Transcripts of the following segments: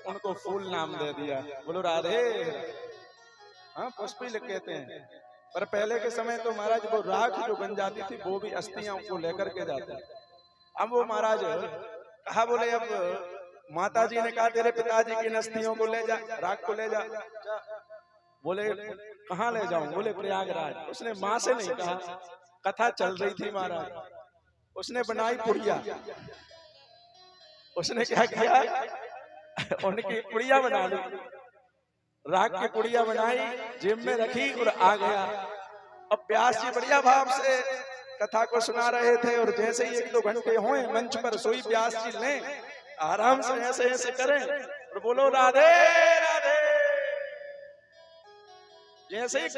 उनको फूल नाम दे दिया। बोलो राधे। हाँ, पुष्पी लिख कहते हैं। पर पहले के समय तो महाराज वो राख जो बन जाती थी वो भी अस्थियां को लेकर के जाते। अब वो महाराज कहा, बोले अब माता जी ने कहा तेरे पिताजी की अस्थियों को ले जा, राख को ले जा। बोले कहाँ ले जाऊं? बोले प्रयागराज। उसने माँ से नहीं कहा, कथा चल रही थी महाराज। उसने बनाई पुड़िया। उसने क्या किया, उनकी पुड़िया बना ली, राख की पुड़िया बनाई, जेब में रखी और आ गया। अब व्यास जी बढ़िया भाव से कथा को सुना रहे थे और जैसे ही 1-2 घंटे हुए मंच पर सोई व्यास जी लें, आराम से ऐसे ऐसे करें और बोलो राधे राधे। जैसे ही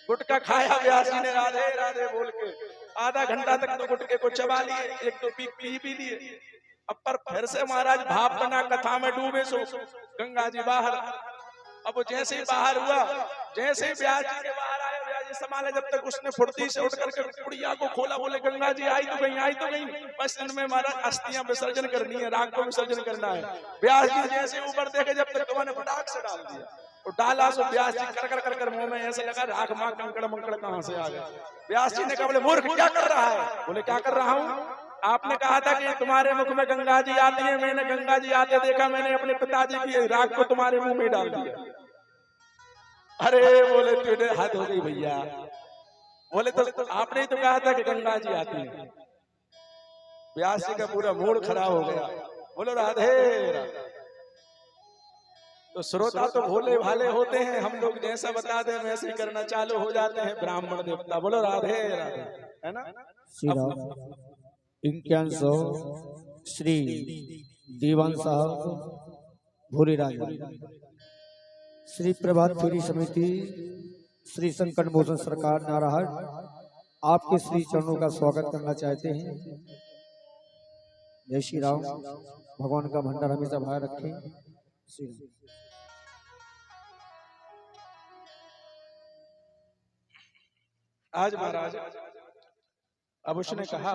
गुटका खाया व्यास जी ने राधे राधे बोल के, आधा घंटा तक तो गुटके को चबा लिए, एक तो पी लिए। अब पर फिर से महाराज भाव बना, कथा में डूबे सो गंगा जी बाहर। अब वो जैसे ही बाहर हुआ, जैसे ही व्यास जी के बाहर आए, व्यास जी संभाले, जब तक उसने फुर्ती से उठ करके पुड़िया को खोला, बोले गंगा जी आई तो गई, बस इनमें महाराज अस्थियां विसर्जन करनी है, राख को विसर्जन करना है। व्यास जी जैसे ऊपर देखे, जब तक उन्होंने फटाक से डाल दिया और डाला सो व्यास जी कर मुंह में ऐसे लगा, राख मां कंकड़ मंकड़ कहां से आ गया। व्यास जी ने कहा, बोले मूर्ख क्या कर रहा है? बोले क्या कर रहा हूं? आपने कहा था कि तुम्हारे मुख में गंगा जी आती है, मैंने गंगा जी आते देखा, मैंने अपने पिताजी की राख को तुम्हारे मुंह में डाल दिया। अरे बोले तुझे हद हो गई भैया। बोले तो आपने ही तो कहा था कि गंगा जी आती है। व्यास जी का पूरा मूड खराब हो गया। बोलो राधे राधे। तो श्रोता तो भोले भाले होते हैं, हम लोग जैसा बता दें वैसे ही करना चालू हो जाते हैं ब्राह्मण देवता। बोलो राधे राधे, है ना। इनके श्री दीवान साहब भूरी राजा, श्री प्रभात फेरी समिति, श्री संकट मोचन सरकार नारायण आपके श्री चरणों का स्वागत करना चाहते हैं। जय श्री राम। भगवान का भंडार हमेशा भाई रखें। श्री राम। आज महाराज अब उसने कहा,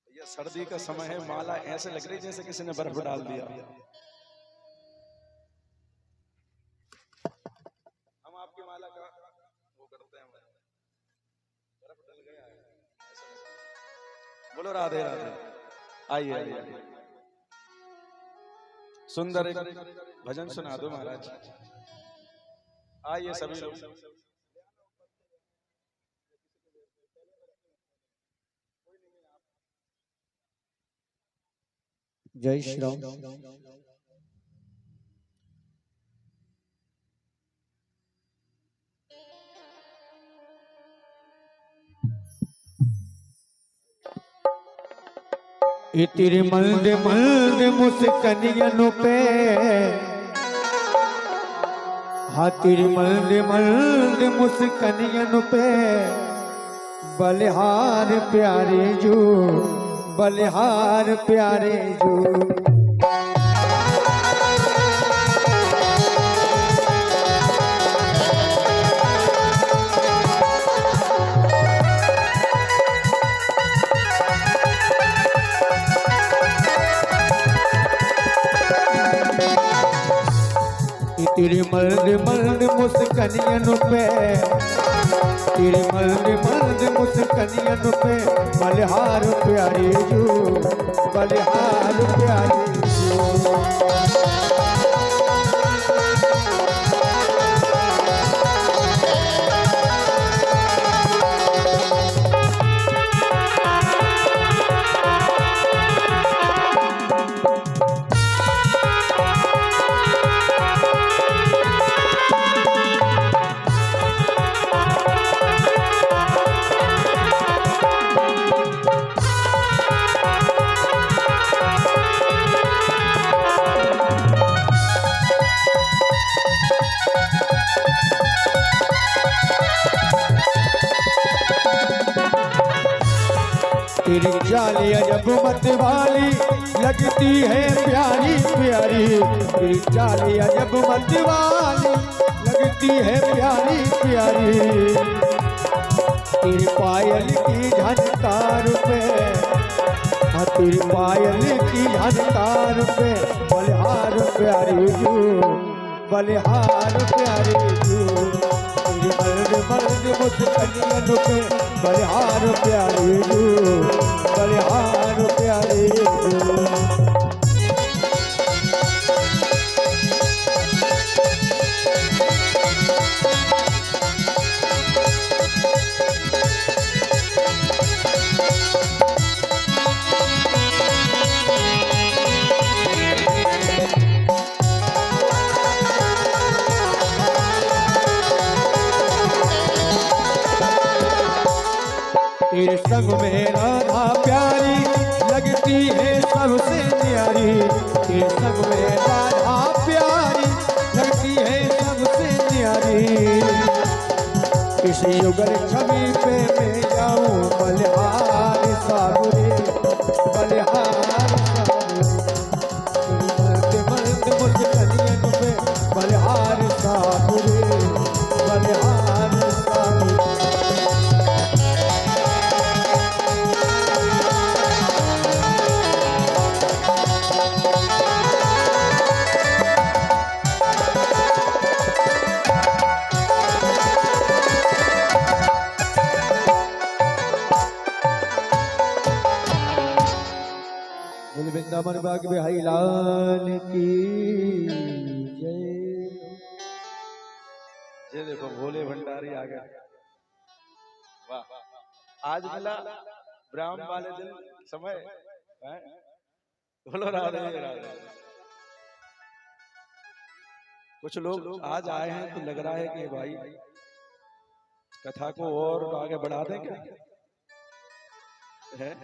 यह सर्दी का समय है, माला ऐसे लग रही जैसे किसी ने बर्फ डाल दिया। हम आपकी माला का वो करते हैं, बर्फ डल गया है। बोलो राधे राधे। आइए आइए, सुंदर एक भजन सुना दो महाराज। आइए सभी लोग। जय श्री राम। तेरे मल्द मल्द मुस्कनियनु पे, हाँ तेरे मल्द मल्द मुस्कनियनु पे, बलिहार प्यारे जो, बलिहार प्यारे जो। तेरे मर्द मर्द मुस्कनियनु पे, तेरे मर्द मर्द मुस्कनियनु पे, बलिहार प्यारे जो, बलिहार प्यारे जो। तेरी चाल अजब मत वाली लगती है प्यारी प्यारी, तेरी चाल अजब मत वाली लगती लगती है प्यारी प्यारी तेरी पायल की झनकार पे, हाँ तेरी पायल की झनकार पे बलिहार प्यारी जू, बलिहार प्यारी जू, तेरी मर्द मर्द मुस्कनियन पे बलिहार प्यारी जू, बलिहार प्यारी जू। तेरे संग में राधा प्यारी लगती है सबसे न्यारी, तेरे संग में राधा प्यारी लगती है सबसे न्यारी। किसी युगल छवि पे मैं जाऊं बलिहार सागुरे, बलिहार सागुरे मर्द मुस्कनियन पे बलिहार सागुरे, बलिहार सागुरे। वृंदावन बाग बिहारी लाल की जय। ये देखो भोले भंडारी आ गया। वाह, आज मिला ब्राह्मण वाले दिन समय है? बोलो राधे राधे। कुछ लोग आज आए हैं तो लग रहा है कि भाई कथा को और आगे बढ़ा दें क्या है?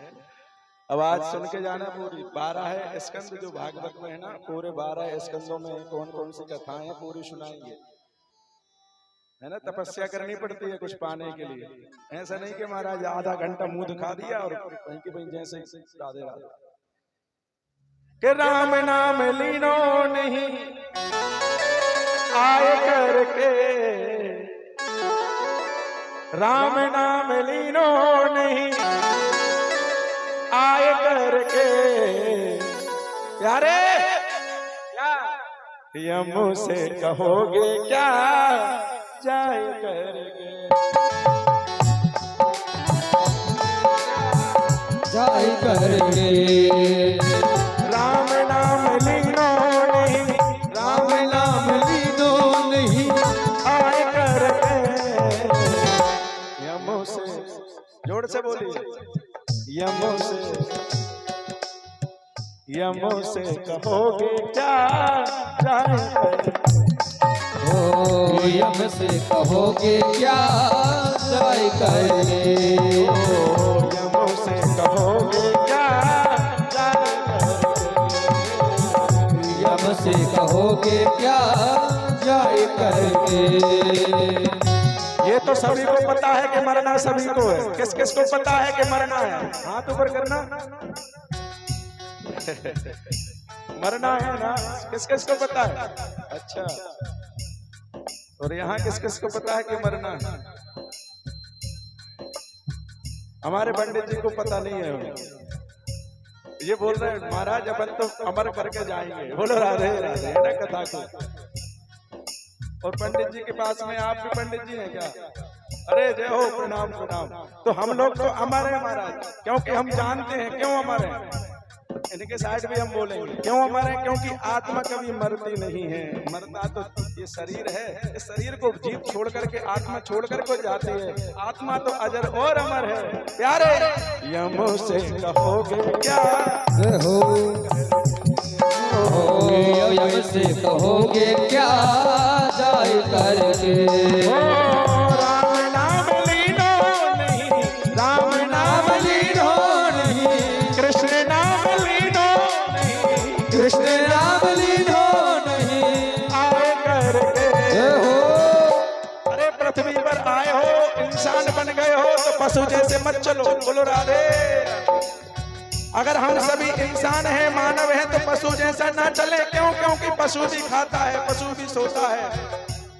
अब आज सुन के जाना पूरी 12 है स्कंद जो भागवत में है ना, पूरे 12 स्कंदों में कौन कौन सी कथाएं हैं पूरी सुनाएंगे, है ना। तपस्या करनी पड़ती है कुछ पाने के लिए, ऐसा नहीं कि महाराज आधा घंटा मुंह दिखा दिया और कहीं के कहीं जैसे राधे राधे के राम नाम लीनो नहीं आए करके, राम नाम लीनो नहीं आए करके प्यारे क्या यमु से कहोगे क्या जाए करके, जाए करके राम नाम लीनो नहीं, राम नाम लीनो नहीं आए करके यमु से, जोर से बोलिए, यमु से कहोगे क्या जाए करके, ओ यम से कहोगे क्या जाए करके, यमु से कहोगे क्या जाए करके, यम से कहोगे क्या जाए करके। ये तो सभी को पता है कि मरना सभी को है, किस किस को पता है कि मरना है? हाथ ऊपर करना। मरना है ना, किस किस को पता है? अच्छा, और यहाँ किस किस को पता है कि मरना है? हमारे पंडित जी को पता नहीं है। ये बोल रहे हैं महाराज अपन तो अमर करके जाएंगे। बोलो राधे राधे ना कथा को। और पंडित जी के पास में आप भी पंडित जी हैं क्या? अरे जय हो, प्रणाम प्रणाम। तो हम लोग तो अमर हैं महाराज, क्योंकि हम जानते हैं क्यों अमर हैं। इनके साइड भी हम बोलेंगे क्यों अमर है, क्योंकि आत्मा कभी मरती नहीं है। मरता तो ये शरीर है, इस शरीर को जीव छोड़ करके आत्मा छोड़ करके जाती है। आत्मा तो अजर और अमर है। प्यारे यमो से कहोगे क्या हो, यम से कहोगे क्या जाए करके, राम नाम लीनो नहीं, राम नाम लीनो नहीं, कृष्ण नाम लीनो नहीं, कृष्ण नाम लीनो नहीं आए करके हो। अरे पृथ्वी पर आए हो, इंसान बन गए हो तो पशु जैसे मत चलो। बोलो राधे। अगर हम सभी इंसान हैं, मानव हैं, तो पशु जैसा ना चले। क्यों? क्योंकि पशु भी खाता है, पशु भी सोता है,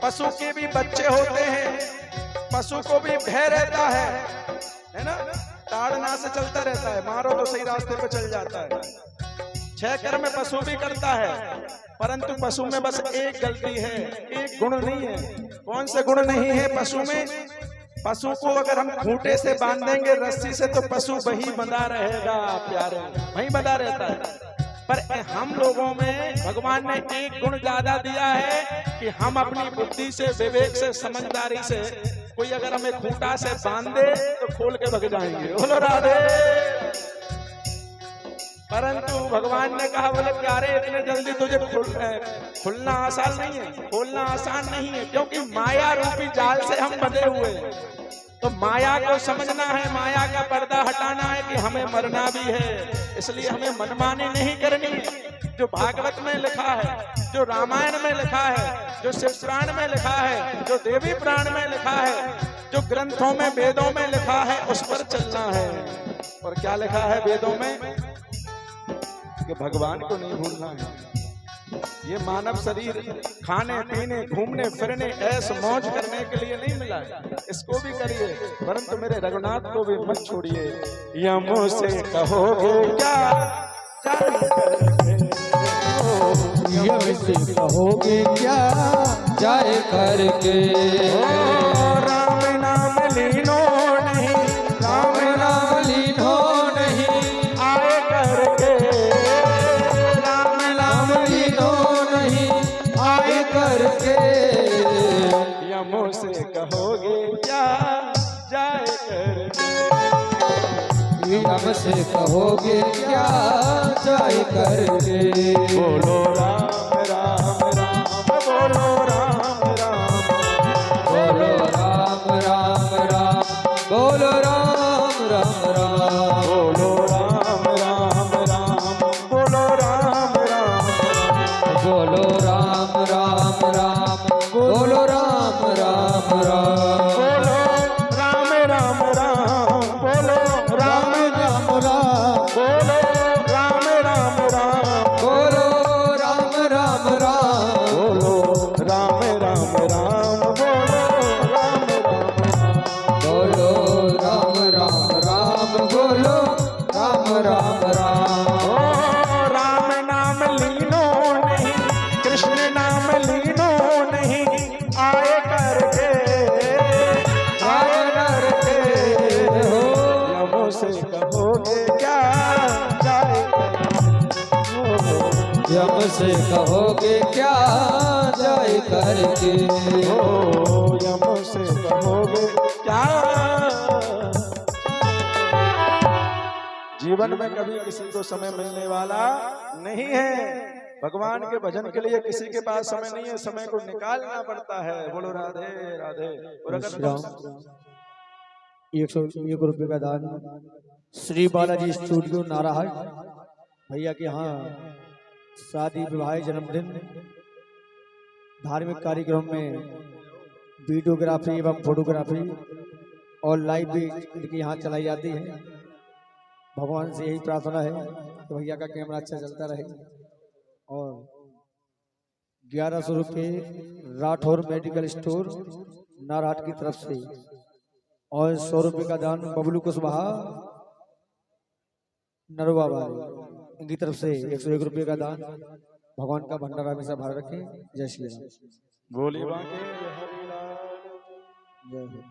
पशु के भी बच्चे होते हैं, पशु को भी भय रहता है ना, ताड़ना से चलता रहता है, मारो तो सही रास्ते पे चल जाता है। 6 कर्म में पशु भी करता है, परंतु पशु में बस एक गलती है, एक गुण नहीं है। कौन से गुण नहीं है पशु में? पशु को अगर हम खूंटे से बांधेंगे रस्सी से तो पशु वही बंधा रहेगा प्यारे, वही बंधा रहता है। पर हम लोगों में भगवान ने एक गुण ज्यादा दिया है कि हम अपनी बुद्धि से, विवेक से, समझदारी से कोई अगर हमें खूंटा से बांध दे तो खोल के भग जाएंगे। बोलो राधे। परंतु भगवान ने कहा, बोले प्यारे इतने जल्दी तुझे खुलना आसान नहीं है, खोलना आसान नहीं है, क्योंकि माया रूपी जाल से हम बंधे हुए हैं। तो माया को समझना है, माया का पर्दा हटाना है कि हमें मरना भी है, इसलिए हमें मनमानी नहीं करनी है। जो भागवत में लिखा है, जो रामायण में लिखा है, जो शिव पुराण में लिखा है, जो देवी पुराण में लिखा है, जो ग्रंथों में, वेदों में लिखा है, उस पर चलना है। और क्या लिखा है वेदों में? कि भगवान को नहीं भूलना है। ये मानव शरीर खाने पीने, घूमने फिरने, ऐश मौज करने के लिए नहीं मिला है, इसको भी करिए, परंतु मेरे रघुनाथ को भी मत छोड़िए। यम से कहोगे क्या यम से कहोगे क्या जाए करके, राम नाम लीनो नहीं, राम नाम लीनो नहीं आए करके, राम नाम लीनो नहीं आए करके, यमों से कहोगे क्या जाए करके, यम से कहोगे क्या जाए करके। बोलो राम राम राम, बोलो राम राम, बोलो राम राम राम, बोलो राम राम राम, बोलो राम राम राम, बोलो राम राम, बोलो राम राम राम, बोलो राम राम राम, बोलो राम राम राम, बोलो राम राम राम, बोलो राम राम राम, बोलो राम राम राम, बोलो राम राम राम, बोलो राम राम राम, बोलो राम राम राम, बोलो राम राम राम। ओ राम नाम लीनो नहीं, कृष्ण नाम लीनो नहीं, आए करके, आए करके, हो यमों से कहोगे क्या जाए करके, यम से कहोगे क्या जाए करके, ओ यमों से कहोगे क्या। जीवन में कभी किसी को समय मिलने वाला नहीं है। भगवान के भजन के लिए किसी के पास समय नहीं है, समय को निकालना पड़ता है। बोलो राधे राधे। और अगर 101 रुपये का दान श्री बालाजी स्टूडियो नारायण भैया के यहाँ शादी, विवाह, जन्मदिन, धार्मिक कार्यक्रम में वीडियोग्राफी एवं फोटोग्राफी और लाइव भी इनके यहाँ चलाई जाती है। भगवान से यही प्रार्थना है कि भैया का कैमरा अच्छा चलता रहे। और 1100 रुपये राठौर मेडिकल स्टोर नारायण की तरफ से, और 100 रुपये का दान बबलू कुशवाहा नरवा वाले इनकी तरफ से 101 रुपये का दान। भगवान का भंडारा हमेशा भर रखे। जय श्री राम। बोली बांके हरिलाल। जय हो।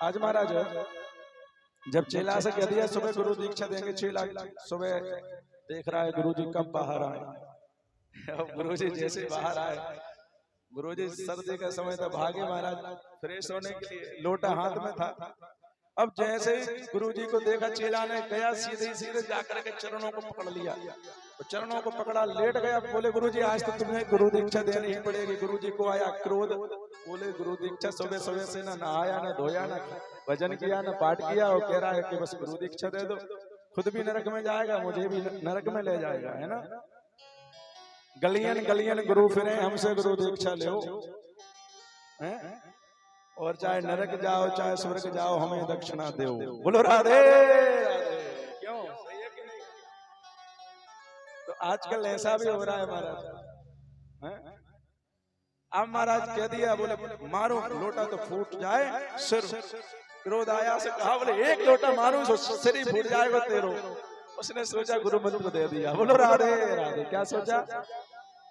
आज महाराज जब चेला से कह दिया सुबह गुरु दीक्षा देंगे, चेला सुबह देख रहा है गुरु जी कब बाहर आए। अब गुरु जी जैसे बाहर आए, गुरु जी सर्दी का समय था, भागे महाराज फ्रेश होने के लिए, लोटा हाथ में था। अब जैसे गुरु जी को देखा, चेला ने गया सीधे सीधे जाकर के चरणों को पकड़ लिया, तो चरणों को पकड़ा, लेट गया। बोले गुरु जी आज तो तुम्हें गुरु दीक्षा देनी ही पड़ेगी। गुरु जी को आया क्रोध, बोले गुरु दीक्षा सुबह सुबह से ना नहाया, ना धोया, ना भजन किया, ना पाठ किया, और कह रहा है कि बस गुरु दीक्षा दे दो। खुद भी नरक में जाएगा, मुझे भी नरक में ले जाएगा, है ना। गलियन गलियन गुरु फिरे, हमसे गुरु दीक्षा लो, और चाहे नरक जाओ चाहे स्वर्ग जाओ, हमें दक्षिणा दो। बोलो राधे राधे। क्यों, सही है कि नहीं? तो आजकल ऐसा भी हो रहा है महाराज, अब महाराज कह दिया, बोले मारो लोटा तो फूट जाए सिर। क्रोध आया से कहा, बोले एक लोटा मारूं तो सिर ही फूट जाएगा तेरो। उसने सोचा गुरु मंत्र दे दिया। बोलो राधे राधे। क्या सोचा?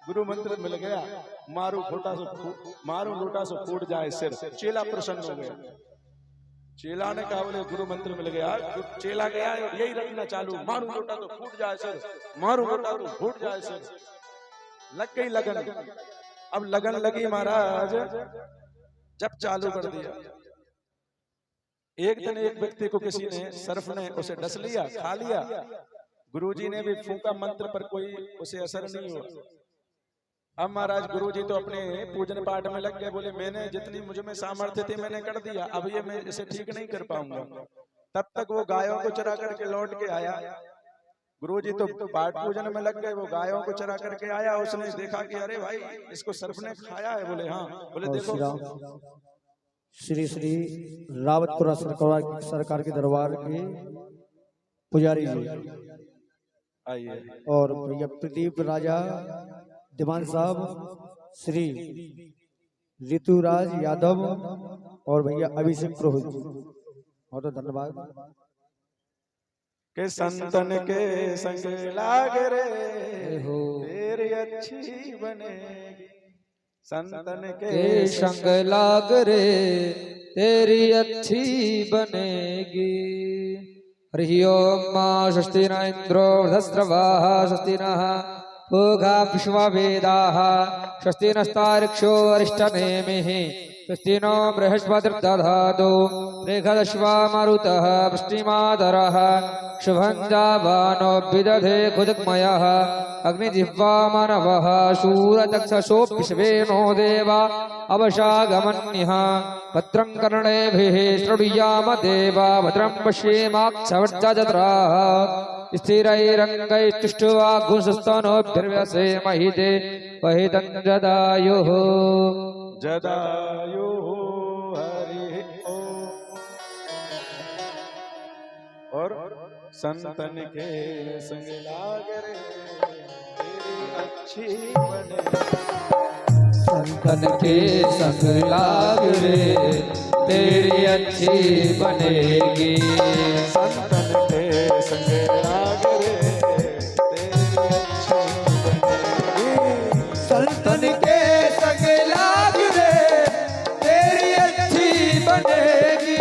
गुरु मंत्र मिल गया, मारू लोटा से फूट जाए सिर। चेला प्रसन्न हो गया। चेला ने कहा, बोले गुरु मंत्र मिल गया। चेला गया यही रखना चालू, मारू लोटा तो फूट जाए सिर, मारू लोटा तो फूट जाए सिर। लग गई लगन। अब लगन लगी महाराज, जब चालू कर दिया। एक दिन एक व्यक्ति को किसी ने सर्फ ने उसे डस लिया, खा लिया। गुरुजी ने भी फूंका मंत्र पर, कोई उसे असर नहीं हुआ। अब महाराज गुरुजी तो अपने पूजन पाठ में लग गए। बोले मैंने जितनी मुझ में सामर्थ्य थी मैंने कर दिया, अब ये मैं इसे ठीक नहीं कर पाऊंगा। तब तक वो गायों को चरा करके लौट के आया। गुरुजी तो पाठ पूजन में लग गए, वो गायों को चरा करके आया। उसने देखा कि अरे भाई इसको सर्प ने खाया है। बोले हाँ। बोले देखो, श्री श्री रावतपुरा सरकार के दरबार के पुजारी जी आइए। और भैया प्रदीप राजा दीवान साहब, श्री ऋतुराज यादव और भैया अभिषेक पुरोहित जी, बहुत धन्यवाद। के संतन के संग लाग रे तेरी अच्छी बनेगी। संतन के संग लाग रे तेरी अच्छी बनेगी। हरि ओम मां स्वस्ति न इंद्रो वृधस्रवाः स्वस्ति नः पूषा विश्ववेदाः स्वस्ति नस्तार्क्ष्यो अरिष्टनेमिः स्वस्ति नो बृहस्पतिर्दधातु बृहदश्वा मरुतः वृष्टिमादरः शुभं जावानो विदधे खुदग्मयः अग्निजिह्वा मानवः शूरचक्षुषो विश्वेनो देवा अवशागमन्यः भद्रं कर्णेभिः शृणुयाम देवा भद्रं पश्येमाक्षवर्चजत्राः स्थिरैरङ्गैस्तुष्ट्वागुंसस्तनोभिर्व्यसेमहि वहितं जदायुः जदायुः हरि ओम। और संतन के संग लाग रे तेरी अच्छी बने। संतन के संग लाग रे तेरी अच्छी बनेगी। संतन के संग लाग रे तेरी अच्छी बनेगी। संतन के संग लाग रे तेरी अच्छी बनेगी।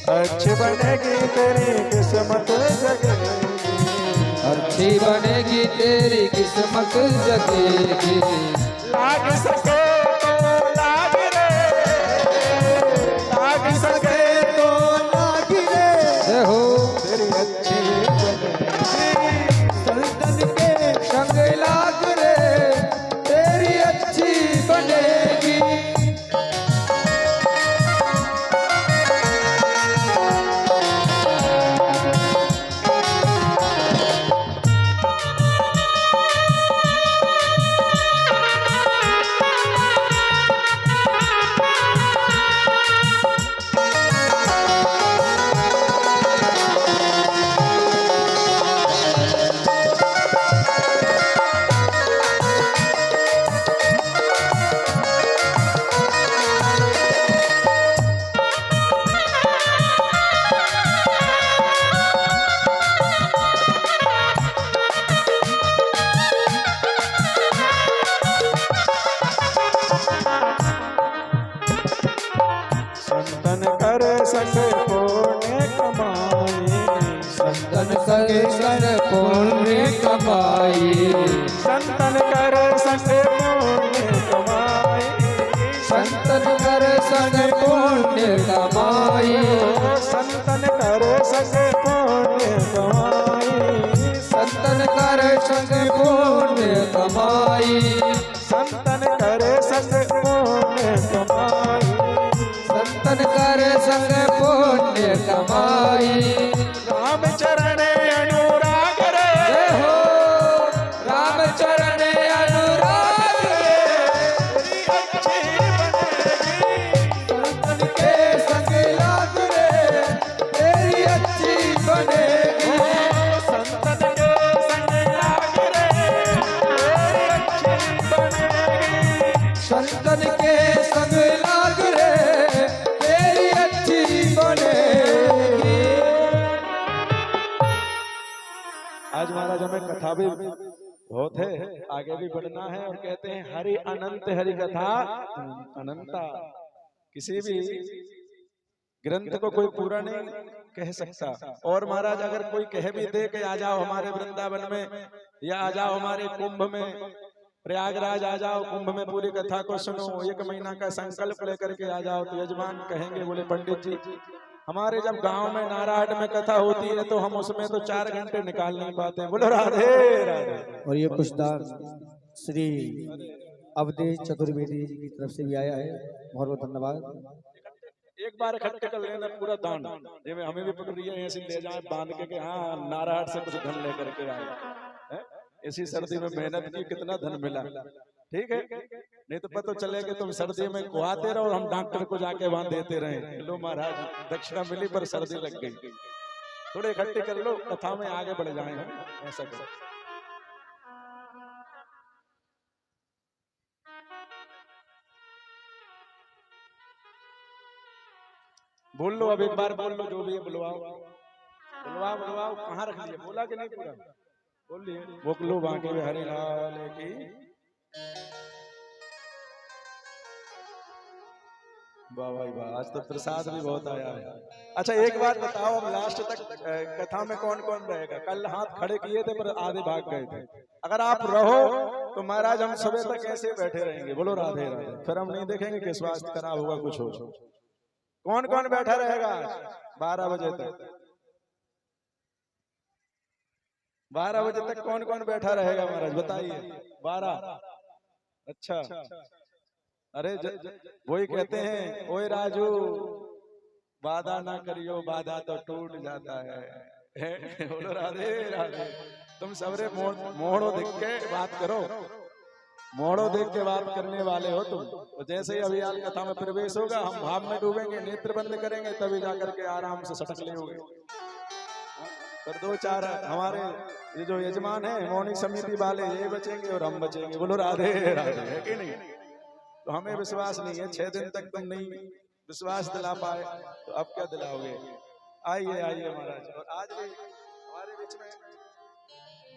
अच्छी बनेगी तेरी किस्मत जगेगी। अच्छी बनेगी तेरी किस्मत जगेगी। लाग सके तो लाग रे, लाग सके तो लाग रे हो तेरी अच्छी बनेगी। संतन के संग लाग रे तेरी अच्छी बनेगी। संतन कर संग पुण्य कमाई। संतन कर संग पुण्य कमाई। संतन कर संग पुण्य कमाई। संतन कर संग पुण्य कमाई। संतन कर संग पुण्य कमाई। संतन कर संग पुण्य कमाई। संतन कर संग पुण्य कमाई। संतन कर संग पुण्य कमाई। राम चरण अनुराग रे हो राम चरण अनुराग रे अच्छी बनेगी। संतन के संग लाग रे तेरी अच्छी बनेगी। संतन के संग लाग रे तेरी अच्छी बनेगी। संतन में कथा भी बहुत है, आगे भी बढ़ना है। और कहते हैं हरि अनंत हरि कथा अनंता। किसी भी ग्रंथ को कोई पूरा नहीं कह सकता। और महाराज अगर कोई कह भी दे कि आ जाओ हमारे वृंदावन में या आ जाओ हमारे कुंभ में, प्रयागराज आ जाओ कुंभ में पूरी कथा को सुनो, 1 महीना का संकल्प लेकर के आ जाओ, तो यजमान कहेंगे बोले पंडित जी हमारे जब गांव में नारायण में कथा होती है तो हम उसमें तो 4 घंटे निकाल नहीं पाते। बोलो राधे राधे। और ये कुछ दान श्री अवधेश चतुर्वेदी जी की तरफ से भी आया है, बहुत बहुत धन्यवाद। एक बार इकट्ठे कर लेना पूरा दान, ये हमें भी पकड़ रही है ऐसे ले जाए बांध के हाँ नारायण से कुछ धन लेकर के आए। इसी सर्दी में मेहनत की कितना धन मिला, ठीक है। नहीं तो पता चले कि तुम सर्दी में कुआते रहो और हम डॉक्टर को जाके वहां देते रहे। लो महाराज दक्षिणा मिली पर सर्दी लग गई। थोड़े इकट्ठे कर लो, कथा में आगे बढ़ जाए हम, ऐसा करो। बोल लो अब एक बार बोल लो, जो भी है बुलवाओ बुलवाओ बुलवाओ। कहाँ रख लिया, बोला कि नहीं पूरा बोल लिए। बोलो बांके बिहारी लाल की। वाह भाई वाह, आज तो प्रसाद भी बहुत आया है। अच्छा एक बात बताओ, अब लास्ट तक कथा में कौन कौन रहेगा? कल हाथ खड़े किए थे पर आधे भाग गए थे। अगर आप रहो तो महाराज हम सुबह तक ऐसे बैठे रहेंगे। बोलो राधे राधे। फिर हम नहीं देखेंगे कि स्वास्थ्य खराब होगा कुछ हो। कौन कौन बैठा रहेगा 12 बजे तक? 12 बजे तक कौन कौन बैठा रहेगा महाराज बताइए? 12। अच्छा अरे वही कहते हैं ओए राजू वादा ना करियो, वादा तो टूट जाता है। बोलो राधे राधे। तुम सबरे मोड़ो देख के बात करो, मोड़ो देख के बात करने वाले हो तुम। तो जैसे ही अभियान कथा में प्रवेश होगा हम भाव में डूबेंगे, नेत्र बंद करेंगे, तभी जाकर के आराम से सटक लेंगे। पर 2-4 हमारे ये जो यजमान है मौनी समिति वाले ये बचेंगे और हम बचेंगे। बोलो राधे राधे, है कि नहीं? तो हमें विश्वास नहीं है, 6 दिन तक तुम नहीं विश्वास दिला पाए तो अब क्या दिलाओगे? आइए आइए महाराज। और आज भी हमारे बीच में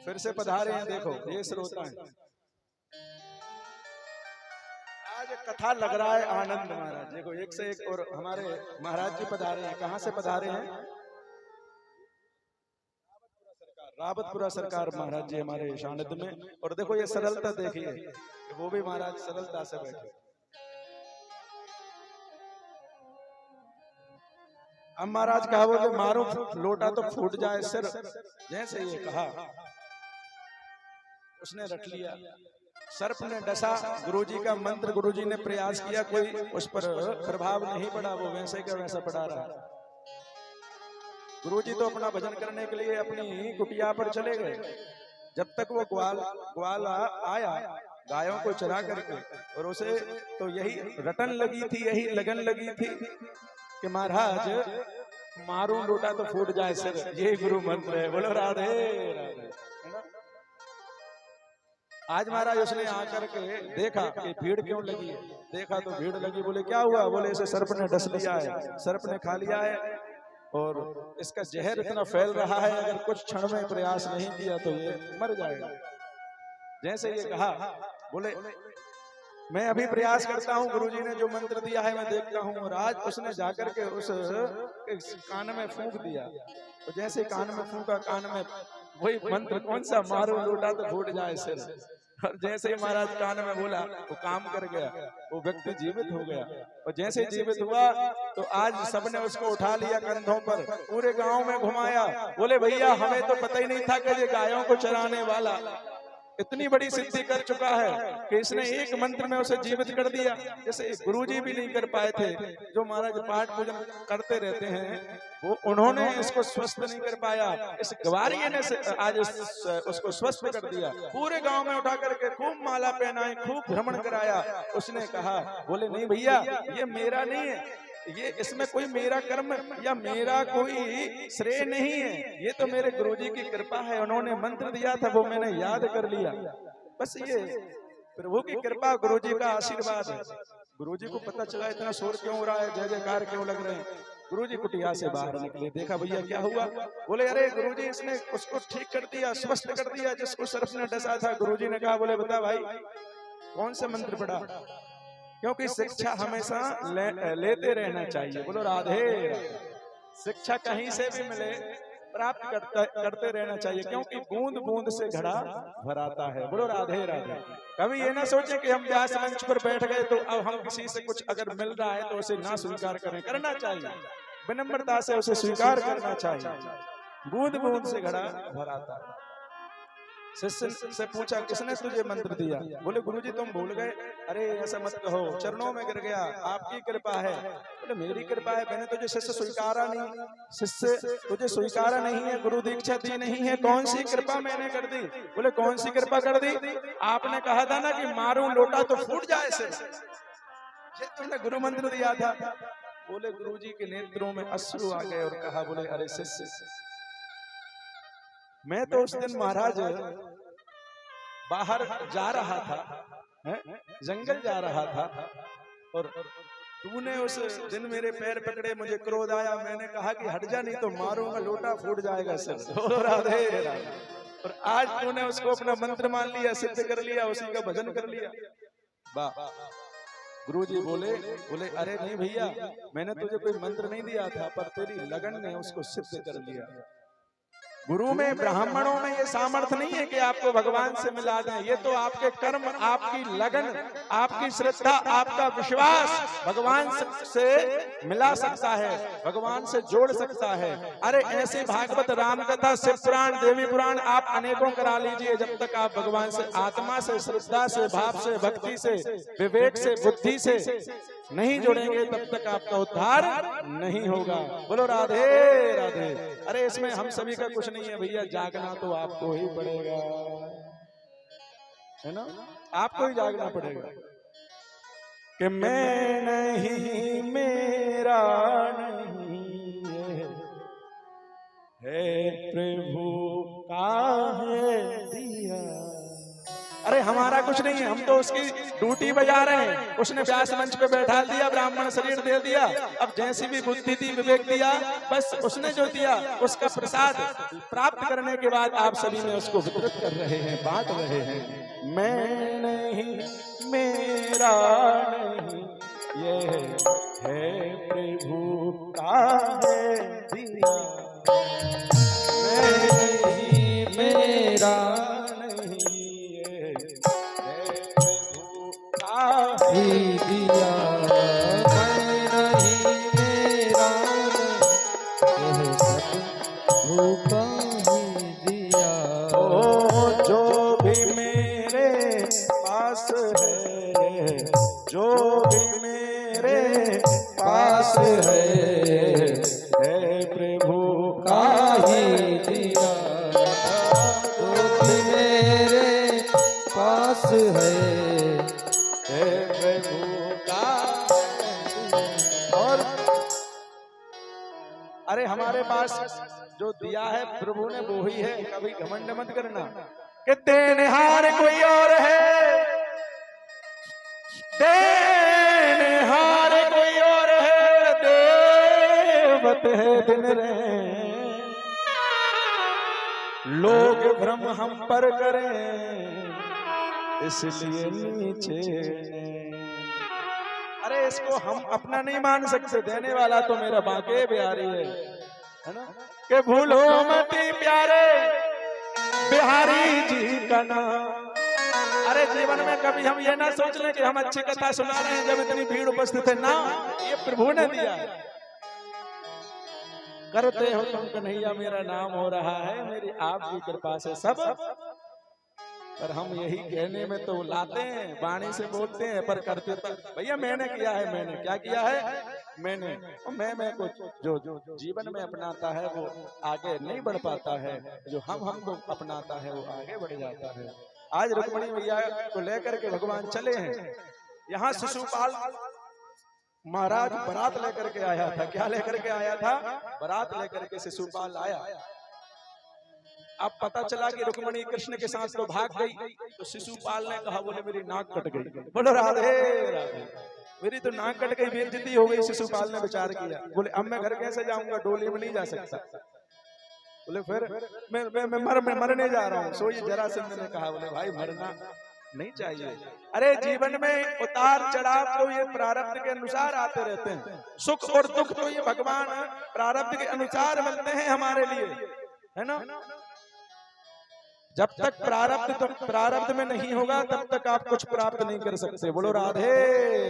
फिर से पधारे हैं, देखो ये श्रोता है। आज कथा लग रहा है आनंद महाराज, देखो एक से एक। और हमारे महाराज जी पधारे हैं, कहाँ से पधारे हैं? रावतपुरा सरकार महाराज जी हमारे सानिध्य में। और देखो ये सरलता देखिए, वो भी महाराज सरलता से बैठे। अब महाराज कहा बोले मारो लोटा तो फूट जाए सिर। जैसे ये कहा उसने रख लिया, सर्प ने डसा। गुरुजी का मंत्र, गुरुजी ने प्रयास किया, कोई उस पर प्रभाव नहीं पड़ा, वो वैसे का वैसा पड़ा रहा। गुरुजी तो अपना भजन करने के लिए अपनी कुटिया पर चले गए। जब तक वो ग्वाल आया गायों को चरा करके, और उसे तो यही रटन लगी थी, यही लगन लगी थी कि महाराज मारूं लोटा तो फूट जाए सिर। ये गुरु मंत्र है। बोलो राधे राधे। आज महाराज उसने आकर के देखा कि भीड़ क्यों लगी है। देखा तो भीड़ लगी, बोले क्या हुआ? बोले इसे सर्प ने डस लिया है, सर्प ने खा लिया है और इसका जहर इतना फैल रहा है, अगर कुछ क्षण में प्रयास नहीं किया तो ये मर जाएगा। जैसे ये कहा बोले मैं अभी प्रयास करता हूँ, गुरुजी ने जो मंत्र दिया है मैं देखता हूँ। और आज उसने जाकर के उस कान में फूंक दिया। तो जैसे कान में फूंका, कान में वही मंत्र कौन सा? मारो लोटा तो फूट जाए सिर। और जैसे ही महाराज कान में बोला वो काम कर गया, वो व्यक्ति जीवित हो गया। और जैसे जीवित हुआ तो आज सबने उसको उठा लिया कंधों पर, पूरे गांव में घुमाया। बोले भैया हमें तो पता ही नहीं था कि ये गायों को चराने वाला इतनी बड़ी सिद्धि कर चुका है कि इसने एक मंत्र में उसे जीवित कर दिया। जैसे गुरुजी भी नहीं कर पाए थे, जो महाराज पाठ पूजन करते रहते हैं, वो उन्होंने इसको स्वस्थ नहीं कर पाया। इस ग्वारिये ने आज उसको स्वस्थ कर दिया। पूरे गांव में उठा करके खूब माला पहनाई, खूब भ्रमण कराया। उसने कहा बोले नहीं भैया ये मेरा नहीं है, ये इसमें कोई मेरा कर्म या मेरा कोई श्रेय नहीं है, ये तो मेरे गुरुजी की कृपा है। उन्होंने मंत्र दिया था वो मैंने याद कर लिया, बस ये प्रभु की कृपा, गुरुजी का आशीर्वाद है। गुरुजी को पता चला इतना शोर क्यों हो रहा है, जय जयकार क्यों लग रहे हैं। गुरुजी कुटिया से बाहर निकले, देखा भैया क्या हुआ, बोले अरे गुरुजी इसने उसको ठीक कर दिया, स्वस्थ कर दिया जिसको सर्प ने डसा था। गुरुजी ने कहा, बोले बता भाई कौन से मंत्र पढ़ा, क्योंकि शिक्षा हमेशा लेते रहना चाहिए। बोलो राधे राधे। शिक्षा कहीं से भी मिले प्राप्त करते रहना चाहिए, क्योंकि बूंद बूंद से घड़ा भराता है। बोलो राधे राधे। कभी ये ना सोचे कि हम व्यास मंच पर बैठ गए तो अब हम किसी से कुछ अगर मिल रहा है तो उसे ना स्वीकार करें, करना चाहिए, विनम्रता से उसे स्वीकार करना चाहिए। बूंद बूंद से घड़ा भराता है। शिष्य से पूछा, किसने तुझे मंत्र दिया? बोले गुरुजी तुम भूल गए। अरे ऐसा मत कहो, चरणों में गिर गया, आपकी कृपा है। बोले मेरी कृपा है, मैंने तुझे शिष्य स्वीकारा नहीं, शिष्य तुझे स्वीकारा नहीं है, गुरु दीक्षा दी नहीं है, कौन सी कृपा मैंने कर दी? बोले कौन सी कृपा कर दी? आपने कहा था ना कि मारूं लोटा तो फूट जाए सिर, ये तुमने गुरु मंत्र दिया था। बोले गुरुजी के नेत्रों में अश्रु आ गए और कहा, बोले अरे शिष्य, मैं तो उस दिन महाराज बाहर जा रहा था, जंगल जा रहा था, और तूने उस दिन मेरे पैर पकड़े, मुझे क्रोध आया, मैंने कहा कि हट जा नहीं तो मारूंगा, लोटा फूट जाएगा सर। राधे राधे। और आज तूने उसको अपना मंत्र मान लिया, सिद्ध कर लिया, उसी का भजन कर लिया। वाह। गुरुजी बोले अरे नहीं भैया, मैंने तुझे कोई मंत्र नहीं दिया था, पर तेरी लगन ने उसको सिद्ध कर लिया। गुरु में, ब्राह्मणों में ये सामर्थ्य नहीं है कि आपको भगवान से मिला दें, ये तो आपके कर्म, आपकी लगन, आपकी श्रद्धा, आपका विश्वास भगवान से मिला सकता है, भगवान से जोड़ सकता है। अरे ऐसे भागवत, राम कथा, शिव पुराण, देवी पुराण आप अनेकों करा लीजिए, जब तक आप भगवान से आत्मा से, श्रद्धा से, भाव से, भक्ति से, विवेक से, बुद्धि से नहीं जुड़ेंगे, तब तक आपका उद्धार नहीं होगा। बोलो राधे राधे। अरे इसमें हम सभी का कुछ नहीं है भैया, जागना तो आपको ही पड़ेगा, है ना, आपको ही जागना पड़ेगा कि मैं नहीं, मेरा नहीं है प्रभु का है दिया। अरे हमारा कुछ नहीं है, हम तो उसकी ड्यूटी बजा रहे हैं। उसने व्यास मंच पे बैठा दिया, ब्राह्मण शरीर दे दिया, अब जैसी भी बुद्धि थी, विवेक दिया, बस उसने जो दिया उसका प्रसाद प्राप्त करने के बाद आप सभी में उसको वितरित कर रहे हैं, बांट रहे हैं। मैं नहीं, मेरा नहीं, ये है प्रभु का है दिया। मैं नहीं, मेरा ही दिया, मैं नहीं, मेरा नहीं, सतगुरु का ही दिया। ओ जो भी मेरे पास है, जो भी मेरे पास है प्रभु का ही दिया। जो भी मेरे पास है प्रभु का। और अरे हमारे पास जो दिया है प्रभु ने वो ही है, कभी घमंड मत करना कि देनहार कोई और है, देनहार कोई और है, देवत है दिन रहे, लोग भ्रम हम पर करें इसलिए नीचे। अरे इसको हम अपना नहीं मान सकते, देने वाला तो मेरा बांके बिहारी है ना, कि भूलो मत प्यारे बिहारी जी का नाम। अरे जीवन में कभी हम ये ना सोच लें कि हम अच्छी कथा सुना रहे हैं जब इतनी भीड़ उपस्थित है, ना, ये प्रभु ने दिया है। करते हो तुम कन्हैया मेरा नाम हो रहा है, मेरी आपकी कृपा से सब, पर हम यही कहने में तो लाते हैं, वाणी से बोलते हैं, पर करते तो भैया मैंने किया है, मैंने क्या किया है, मैंने और मैं कुछ जो जीवन में अपनाता है वो आगे नहीं बढ़ पाता है, जो हमको अपनाता है वो आगे बढ़ जाता है। आज रुक्मणी मैया को लेकर के भगवान चले हैं, यहाँ शिशुपाल महाराज बारात लेकर के आया था। क्या लेकर के आया था? बारात लेकर के शिशुपाल आया। अब पता चला कि रुक्मणी कृष्ण के साथ तो भाग गई, तो शिशुपाल ने कहा, बोले मेरी नाक कट गई। बोलो राधे राधे। मेरी तो नाक कट गई, बेइज्जती हो गई। शिशुपाल ने विचार किया, बोले अब मैं घर कैसे जाऊंगा, डोली में नहीं जा सकता। बोले फिर मैं मरने जा रहा हूँ। सो ये जरासंध ने कहा, बोले भाई मरना नहीं चाहिए। अरे जीवन में उतार चढ़ाव तो ये प्रारब्ध के अनुसार आते रहते हैं, सुख और दुख तो ये भगवान प्रारब्ध के अनुसार मिलते हैं हमारे लिए, है ना। जब तक प्रारब्ध में नहीं होगा तब तक आप कुछ प्राप्त नहीं कर सकते। बोलो राधे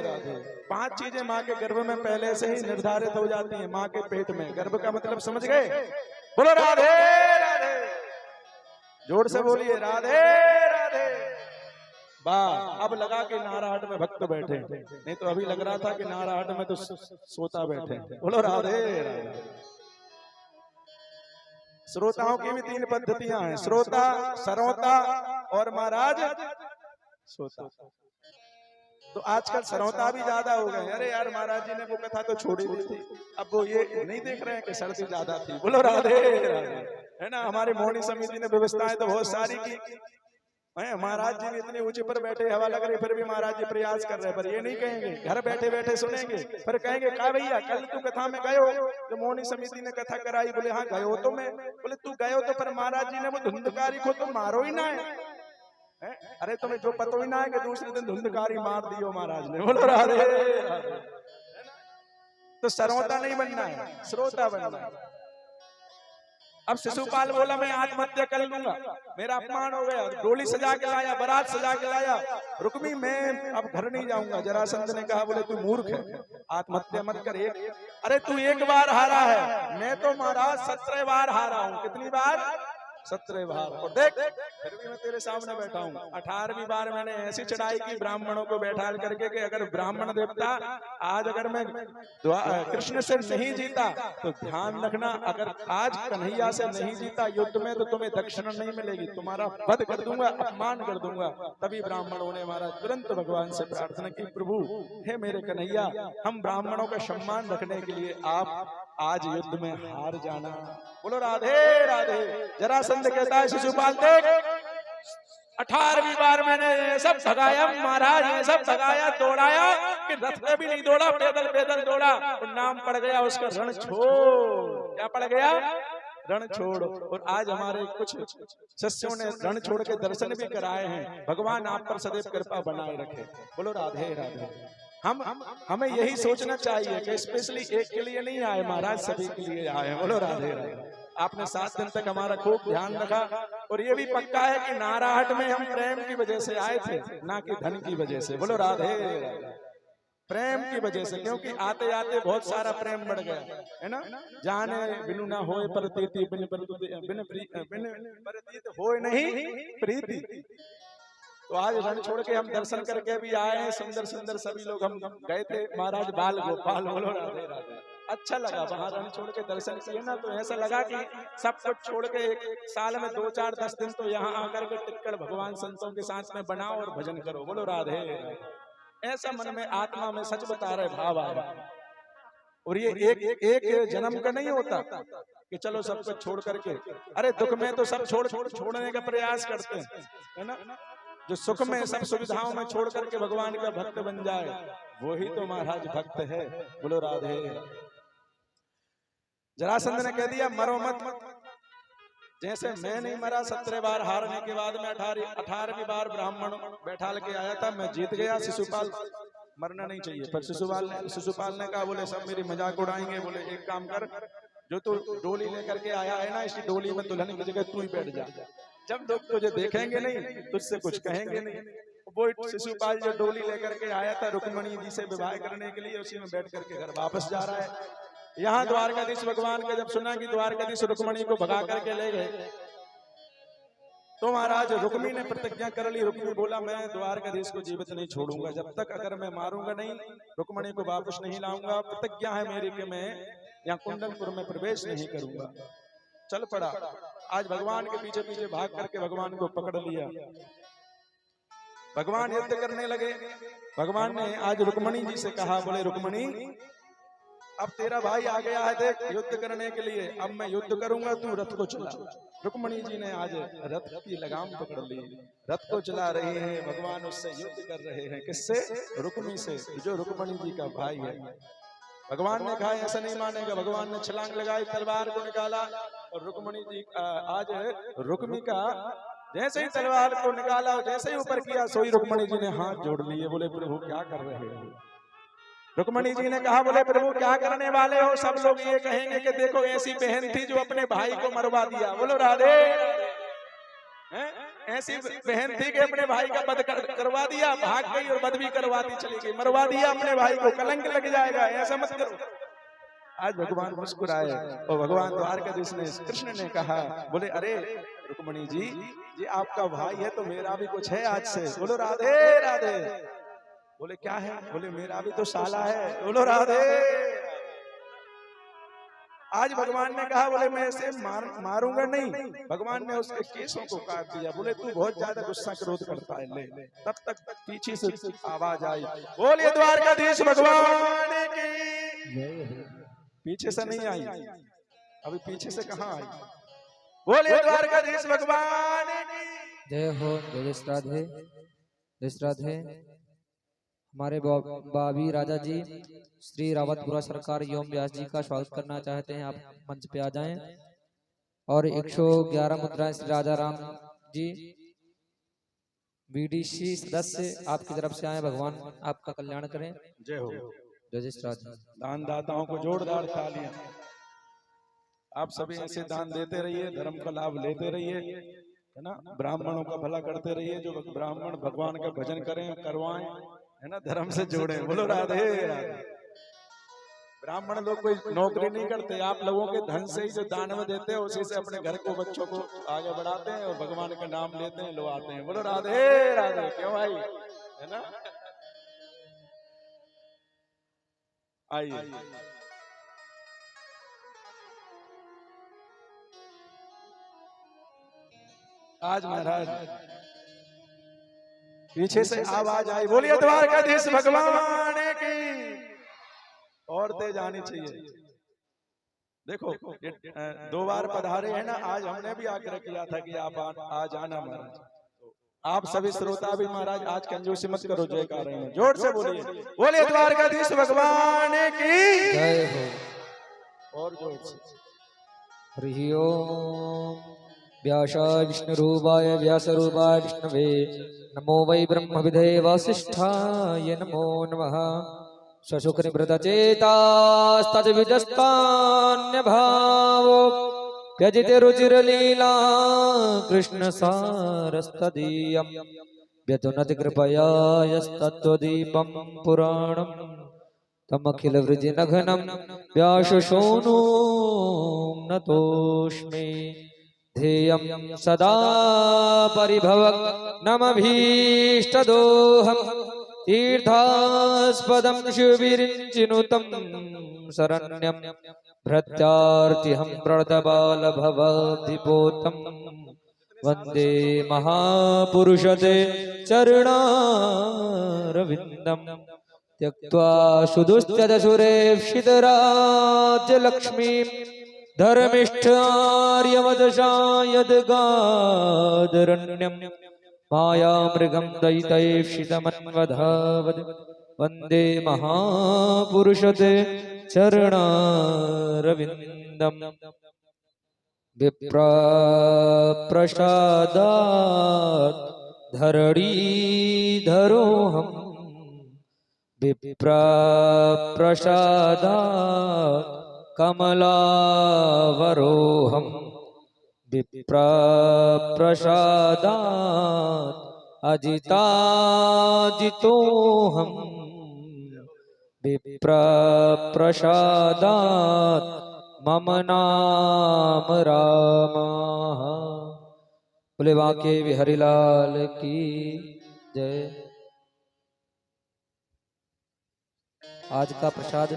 राधे। 5 चीजें माँ के गर्भ में पहले से ही निर्धारित हो जाती हैं, माँ के पेट में। गर्भ का मतलब समझ गए? बोलो राधे राधे, जोर से बोलिए राधे राधे। वाह, अब लगा कि नारायण में भक्त बैठे, नहीं तो अभी लग रहा था कि नारायण में तो सोता बैठे। बोलो राधे राधे। श्रोताओं की भी 3 पद्धतियां हैं, श्रोता, सरौता और महाराज श्रोता। तो आजकल सरौता भी ज्यादा हो गए। अरे यार महाराज जी ने वो कथा तो छोड़ी दी थी, अब वो ये नहीं देख रहे हैं कि सर्दी ज्यादा थी। बोलो राधे राधे, है ना। हमारी मोहनी समिति ने व्यवस्थाएं तो बहुत सारी की, महाराज जी भी इतने ऊंचे पर बैठे, हवा लग रही, फिर भी महाराज जी प्रयास कर रहे हैं। पर ये नहीं कहेंगे, घर बैठे बैठे सुनेंगे, फिर कहेंगे का भैया कल तू कथा में गयो, जो मोहनी समिति ने कथा कराई। बोले हाँ गयो तो मैं। बोले तू गयो तो पर महाराज जी ने वो धुंधकारी को तो मारो ही ना है। अरे तुम्हें जो पतो ही ना है कि दूसरे दिन धुंधकारी मार दियो महाराज ने। बोलो राधे राधे। तो सरौता नहीं बनना है, श्रोता बनना है। अब शिशुपाल बोला मैं आत्महत्या कर लूंगा, मेरा अपमान हो गया। डोली सजा के लाया, बारात सजा के लाया। रुक्मी मैं अब घर नहीं जाऊंगा। जरासंध ने कहा, बोले तू मूर्ख है, आत्महत्या मत कर। अरे तू 1 बार हारा है, मैं तो महाराज 17 बार हारा हूँ। कितनी बार? 17 बार। और देख फिर भी मैं तेरे सामने बैठा हूँ। 18वीं बार मैंने ऐसी चढ़ाई की ब्राह्मणों को बैठा करके कि अगर ब्राह्मण देवता आज अगर मैं कृष्ण से नहीं जीता तो ध्यान रखना, अगर आज कन्हैया से नहीं जीता युद्ध में तो तुम्हें दक्षिणा नहीं मिलेगी, तुम्हारा वध कर दूंगा, अपमान कर दूंगा। तभी ब्राह्मणों ने हमारा तुरंत भगवान से प्रार्थना की, प्रभु हे मेरे कन्हैया, हम ब्राह्मणों का सम्मान रखने के लिए आप आज युद्ध में हार जाना। बोलो राधे राधे। जरासंध कहता है शिशुपाल देख 18वीं बार मैंने सब भगाया महाराज, ये सब भगाया, दौड़ाया कि रथ में भी नहीं दौड़ा, पैदल पैदल दौड़ा। और नाम पड़ गया उसका रण छोड़। क्या पड़ गया? रण छोड़। और आज हमारे कुछ शिष्यों ने रण छोड़ के दर्शन भी कराए हैं। भगवान आप पर सदैव कृपा बनाए रखे। बोलो राधे राधे। हमें यही सोचना चाहिए कि स्पेशली एक के लिए नहीं आए महाराज, सभी के लिए आए। बोलो राधे राधे। आपने 7 दिन तक हमारा खूब ध्यान रखा। और ये भी पक्का है कि नारायण में हम प्रेम की वजह से आए थे, ना कि धन की वजह से। बोलो राधे राधे। प्रेम की वजह से, क्योंकि आते आते बहुत सारा प्रेम बढ़ गया, है ना। जाने बिनु ना होए प्रतीति, बिन प्रतीत होए नहीं प्रीति। तो आज रण छोड़ के हम दर्शन करके भी आए हैं। सुंदर सुंदर सभी लोग हम गए थे महाराज बाल गोपाल। बोलो राधे राधे। अच्छा लगा वहां रण छोड़ के दर्शन किए ना, तो ऐसा लगा कि सब कुछ छोड़ के 1 साल में 2, 4, 10 दिन तो यहाँ आकर के टिककर भगवान संतों के साथ में बनाओ और भजन करो। बोलो राधे। ऐसा मन में आत्मा में सच बता रहे भाव आ रहा। और ये एक जन्म का नहीं होता कि चलो सब कुछ छोड़ करके। अरे दुख में तो सब छोड़ने का प्रयास करते हैं, है ना। जो सुख में सब सुविधाओं में छोड़ करके भगवान का भक्त बन जाए, वही तो महाराज भक्त है। बोलो राधे। जरासंध ने कह दिया मरो मत। जैसे मैं नहीं मरा 17 बार हारने के बाद में 18वीं बार ब्राह्मण बैठा के आया था, मैं जीत गया। शिशुपाल मरना नहीं चाहिए। पर शिशुपाल ने कहा, बोले सब मेरी मजाक उड़ाएंगे। बोले एक काम कर, जो तू डोली लेकर के आया है ना, इसी डोली में दुल्हन की जगह तू ही बैठ जा। जब लोग तुझे देखेंगे नहीं, तुझसे कुछ कहेंगे नहीं। वो शिशुपाल जो डोली लेकर के आया था रुक्मणी जी से विवाह करने के लिए, उसी में बैठ करके घर वापस जा रहा है। यहाँ द्वारकाधीश भगवान का जब सुना कि द्वारकाधीश रुक्मणी को भगा करके ले गए, तो महाराज रुक्मी ने प्रतिज्ञा कर ली। रुक्मी बोला मैं द्वारकाधीश को जीवित नहीं छोड़ूंगा, जब तक अगर मैं मारूंगा नहीं, रुक्मणी को वापस नहीं लाऊंगा। प्रतिज्ञा है मेरी कि मैं यहाँ कुंडलपुर में प्रवेश नहीं करूंगा। चल पड़ा। आज भगवान के पीछे पीछे भाग करके भगवान को पकड़ लिया। भगवान युद्ध करने लगे। भगवान ने आज रुक्मणी जी से कहा, बोले रुक्मणी अब तेरा भाई आ गया है देख युद्ध करने के लिए, अब मैं युद्ध करूंगा, तू रथ को चला। रुक्मणी जी ने आज रथ की लगाम पकड़ ली, रथ को चला रही है, भगवान उससे युद्ध कर रहे हैं। किससे? रुक्मी से, जो रुक्मणी जी का भाई है। भगवान ने कहा ऐसा नहीं मानेगा, भगवान ने छलांग लगाई, तलवार को निकाला और रुक्मणी जी आज रुक्मी का जैसे ही तलवार को निकाला, जैसे ही ऊपर किया, सोई रुक्मणी जी ने हाथ जोड़ लिए, बोले प्रभु क्या कर रहे हो? रुक्मणी जी ने कहा, बोले प्रभु क्या करने वाले हो? सब लोग ये कहेंगे कि देखो ऐसी बहन थी जो अपने भाई को मरवा दिया। बोलो राधे। ऐसी बहन थी कि अपने भाई का वध करवा दिया, भाग गई और वध भी करवाती चली गई, मरवा दिया अपने भाई को, कलंक लग जाएगा, ऐसा मत करो। आज भगवान मुस्कुराए और भगवान द्वारकाधीश ने, कृष्ण ने कहा, बोले अरे रुक्मणी जी, ये आपका भाई है तो मेरा भी कुछ है आज से। बोलो राधे राधे। बोले क्या है? बोले मेरा भी तो साला है। बोलो राधे। आज भगवान ने कहा, बोले मैं इसे मारूंगा नहीं, भगवान ने उसके केसों को काट दिया। बोले तू बहुत ज्यादा गुस्सा क्रोध करता है, ले। तब तक पीछे से आवाज आई, बोलिए द्वारकाधीश भगवान की। पीछे से नहीं आई, अभी पीछे से कहाँ आई? बोलिए द्वारकाधीश भगवान की जय हो। जय श्राद्धे, जय श्राद्धे। हमारे बाबी राजा जी श्री रावतपुरा सरकार योम व्यास जी का स्वागत करना चाहते हैं, आप मंच पे आ जाएं। और 111 मुद्राएं श्री राजा राम जी बीडीसी सदस्य आपकी तरफ से आए, भगवान आपका कल्याण करें। जय हो। जय श्राद्ध। दान दाताओं को जोरदार तालियां। आप सभी ऐसे दान देते रहिए, धर्म का लाभ लेते रहिए, है ना। ब्राह्मणों का भला करते रहिए, जो ब्राह्मण भगवान का भजन करें, करवाएं, है ना, धर्म से जोड़े। बोलो राधे राधे। ब्राह्मण लोग कोई नौकरी नहीं करते, आप लोगों के धन से ही जो दान में देते हैं उसी से अपने घर को, बच्चों को आगे बढ़ाते हैं और भगवान का नाम लेते हैं, लोग आते हैं। बोलो राधे राधे। क्यों भाई, है ना। आइए आज महाराज पीछे से आवाज आई, बोलिए द्वारकाधीश भगवान की। और तेज आनी चाहिए। देखो ये 2 बार पधारे हैं ना, आज हमने भी आग्रह किया था कि आप आज आना महाराज। आप सभी श्रोता भी महाराज आज कंजूसी मत करो, जयकार हैं, जोर से बोलिए, बोलिए द्वारकाधीश भगवान की जय हो। और जोर से। हरि ओम। व्यासाय विष्णुरूपाय व्यासरूपाय विष्णवे नमो वै ब्रह्मविदे वसिष्ठाय नमो नमः। स्वशुकनिवृतचेतास्तद्विदस्तान्यभावो व्यजिते रुचिरलीला कृष्णसारस्तदीयम् व्यधुनति कृपया यस्तत्त्वदीपं पुराणम् तमखिलवृजिनघनं व्यासशोनो नतोऽस्मि। ध्येयं सदा परिभवग्नमभीष्टदोहं तीर्थास्पदं शिवविरिञ्चिनुतं शरण्यं भृत्यार्तिहं प्रणतबालभवद्दिपोतं वन्दे महापुरुषते चरणारविन्दं त्यक्त्वा सुदुश्चदसुरेप्सितराज्यलक्ष्मीं धर्मिष्ठार्यवदशायद्गादरण्यं मायामृगं दयितैप्सितमन्वधावद् वन्दे महापुरुषते चरणारविन्दं। विप्रप्रसादात् धरणीधरोऽहम् विप्रप्रसादात् कमलावरोहं विप्रप्रसादात् अजिताजितोऽहं विप्रप्रसादात् मम नाम रामः। बोले बांके बिहारी लाल की जय। आज का प्रसाद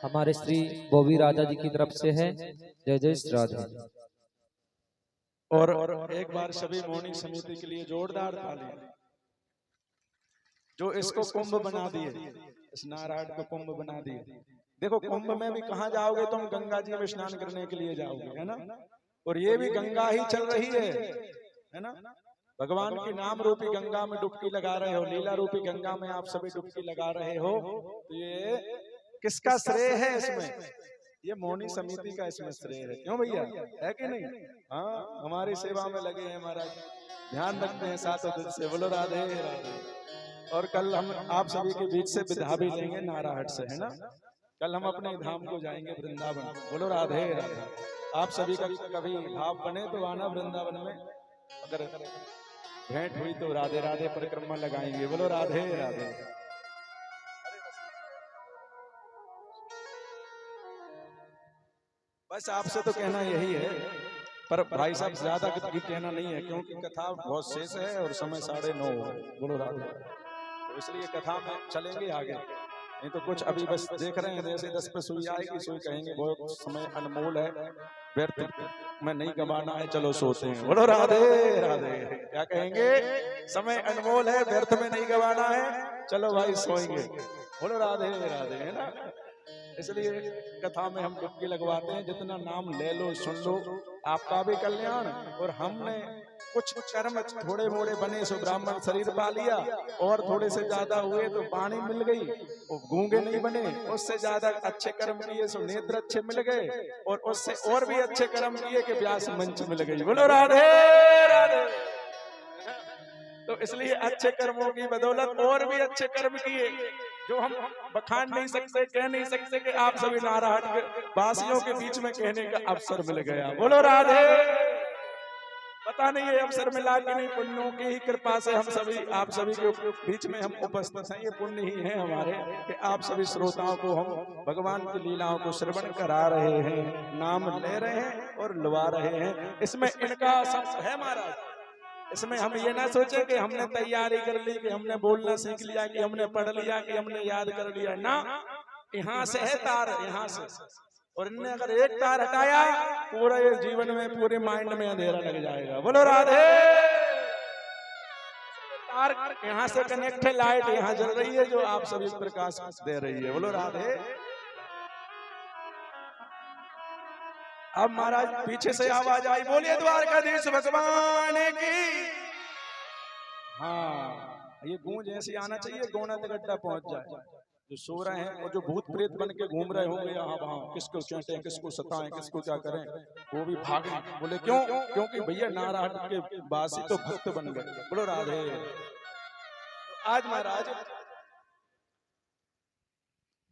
हमारे श्री बोबी राजा जी की तरफ से है। जय जय श्री राधे। और एक बार सभी मौनी समिति के लिए जोरदार ताली। जो इसको कुंभ बना दिए, इस नारायण को कुंभ बना दिए, देखो कुंभ में भी कहाँ जाओगे तुम? गंगा जी में स्नान करने के लिए जाओगे, है ना? और ये भी गंगा ही चल रही है ना? भगवान की नाम रूपी गंगा में डुबकी लगा रहे हो, लीला रूपी गंगा में आप सभी डुबकी लगा रहे हो। तो ये किसका श्रेय है इसमें? ये मौनी समिति का इसमें श्रेय है। क्यों भैया, है कि नहीं? हाँ, हमारी सेवा में लगे हैं महाराज, ध्यान रखते हैं सातों दिल से। बोलो राधे राधे। और कल हम आप सभी के बीच से विदा भी लेंगे नारायण से, है ना? कल हम अपने धाम को जाएंगे वृंदावन। बोलो राधे राधे। आप सभी का कभी भाव बने तो आना वृंदावन में, अगर भेंट हुई तो राधे राधे परिक्रमा लगाएंगे। बोलो राधे राधे। बस आपसे तो कहना यही है, पर भाई साहब ज्यादा कुछ कहना नहीं है, क्योंकि कथा बहुत शेष है और समय 9:30 है। बोलो राधे। तो इसलिए कथा में चलेंगे आगे, नहीं तो कुछ अभी बस देख रहे हैं जैसे 10 पे सुई आएगी, सुई कहेंगे बहुत समय अनमोल है, व्यर्थ में नहीं गंवाना है, चलो सोते हैं। बोलो राधे राधे। क्या कहेंगे? समय अनमोल है, व्यर्थ में नहीं गंवाना है, चलो भाई सोएंगे। बोलो राधे राधे, है ना? इसलिए कथा में हम डुबकी लगवाते हैं। जितना नाम ले लो, सुन लो, आपका भी कल्याण। और हमने कुछ कर्म थोड़े मोड़े बने सो ब्राह्मण शरीर पा लिया, और थोड़े से ज्यादा हुए तो पानी मिल गई, वो गूंगे नहीं बने। उससे ज्यादा अच्छे कर्म किए सो नेत्र अच्छे मिल गए, और उससे और भी अच्छे कर्म किए कि व्यास मंच मिल गई। बोलो राधे राधे। तो इसलिए अच्छे कर्मों की बदौलत और भी अच्छे कर्म किए, जो हम बखान नहीं सकते, कह नहीं सकते, कि आप सभी नारायण के वासियों के बीच में कहने का अवसर मिल गया। बोलो राधे। पता नहीं ये अवसर मिला कि नहीं, पुण्यों की ही कृपा से हम सभी आप सभी के बीच में हम उपस्थित हैं। ये पुण्य ही है हमारे कि आप सभी श्रोताओं को हम भगवान की लीलाओं को श्रवण करा रहे हैं, नाम ले रहे हैं और लुवा रहे हैं। इसमें इनका सब है महाराज। इसमें हम ये ना सोचे कि हमने तैयारी कर ली, कि हमने बोलना सीख लिया, कि हमने पढ़ लिया, कि हमने याद कर लिया ना। यहाँ से है तार, यहाँ से, और इनने अगर एक तार हटाया, पूरा ये जीवन में पूरे माइंड में अंधेरा लग जाएगा। बोलो राधे। तार यहाँ से कनेक्ट है, लाइट यहाँ जल रही है जो आप सभी प्रकाश दे रही है। बोलो राधे। अब महाराज पीछे से आवाज आई, बोलिए द्वारकाधीश भगवान की। हाँ, ये गूंज ऐसी आना चाहिए, गोना गड्ढा पहुंच जाए। जो सो रहे हैं और जो भूत प्रेत बन के घूम रहे होंगे यहाँ वहाँ, किसको चाटें, किसको सताएं, किसको क्या करें, वो भी भागे। बोले क्यों? क्योंकि भैया नारायण के बासी तो भक्त बन गए। बोलो राधे। आज महाराज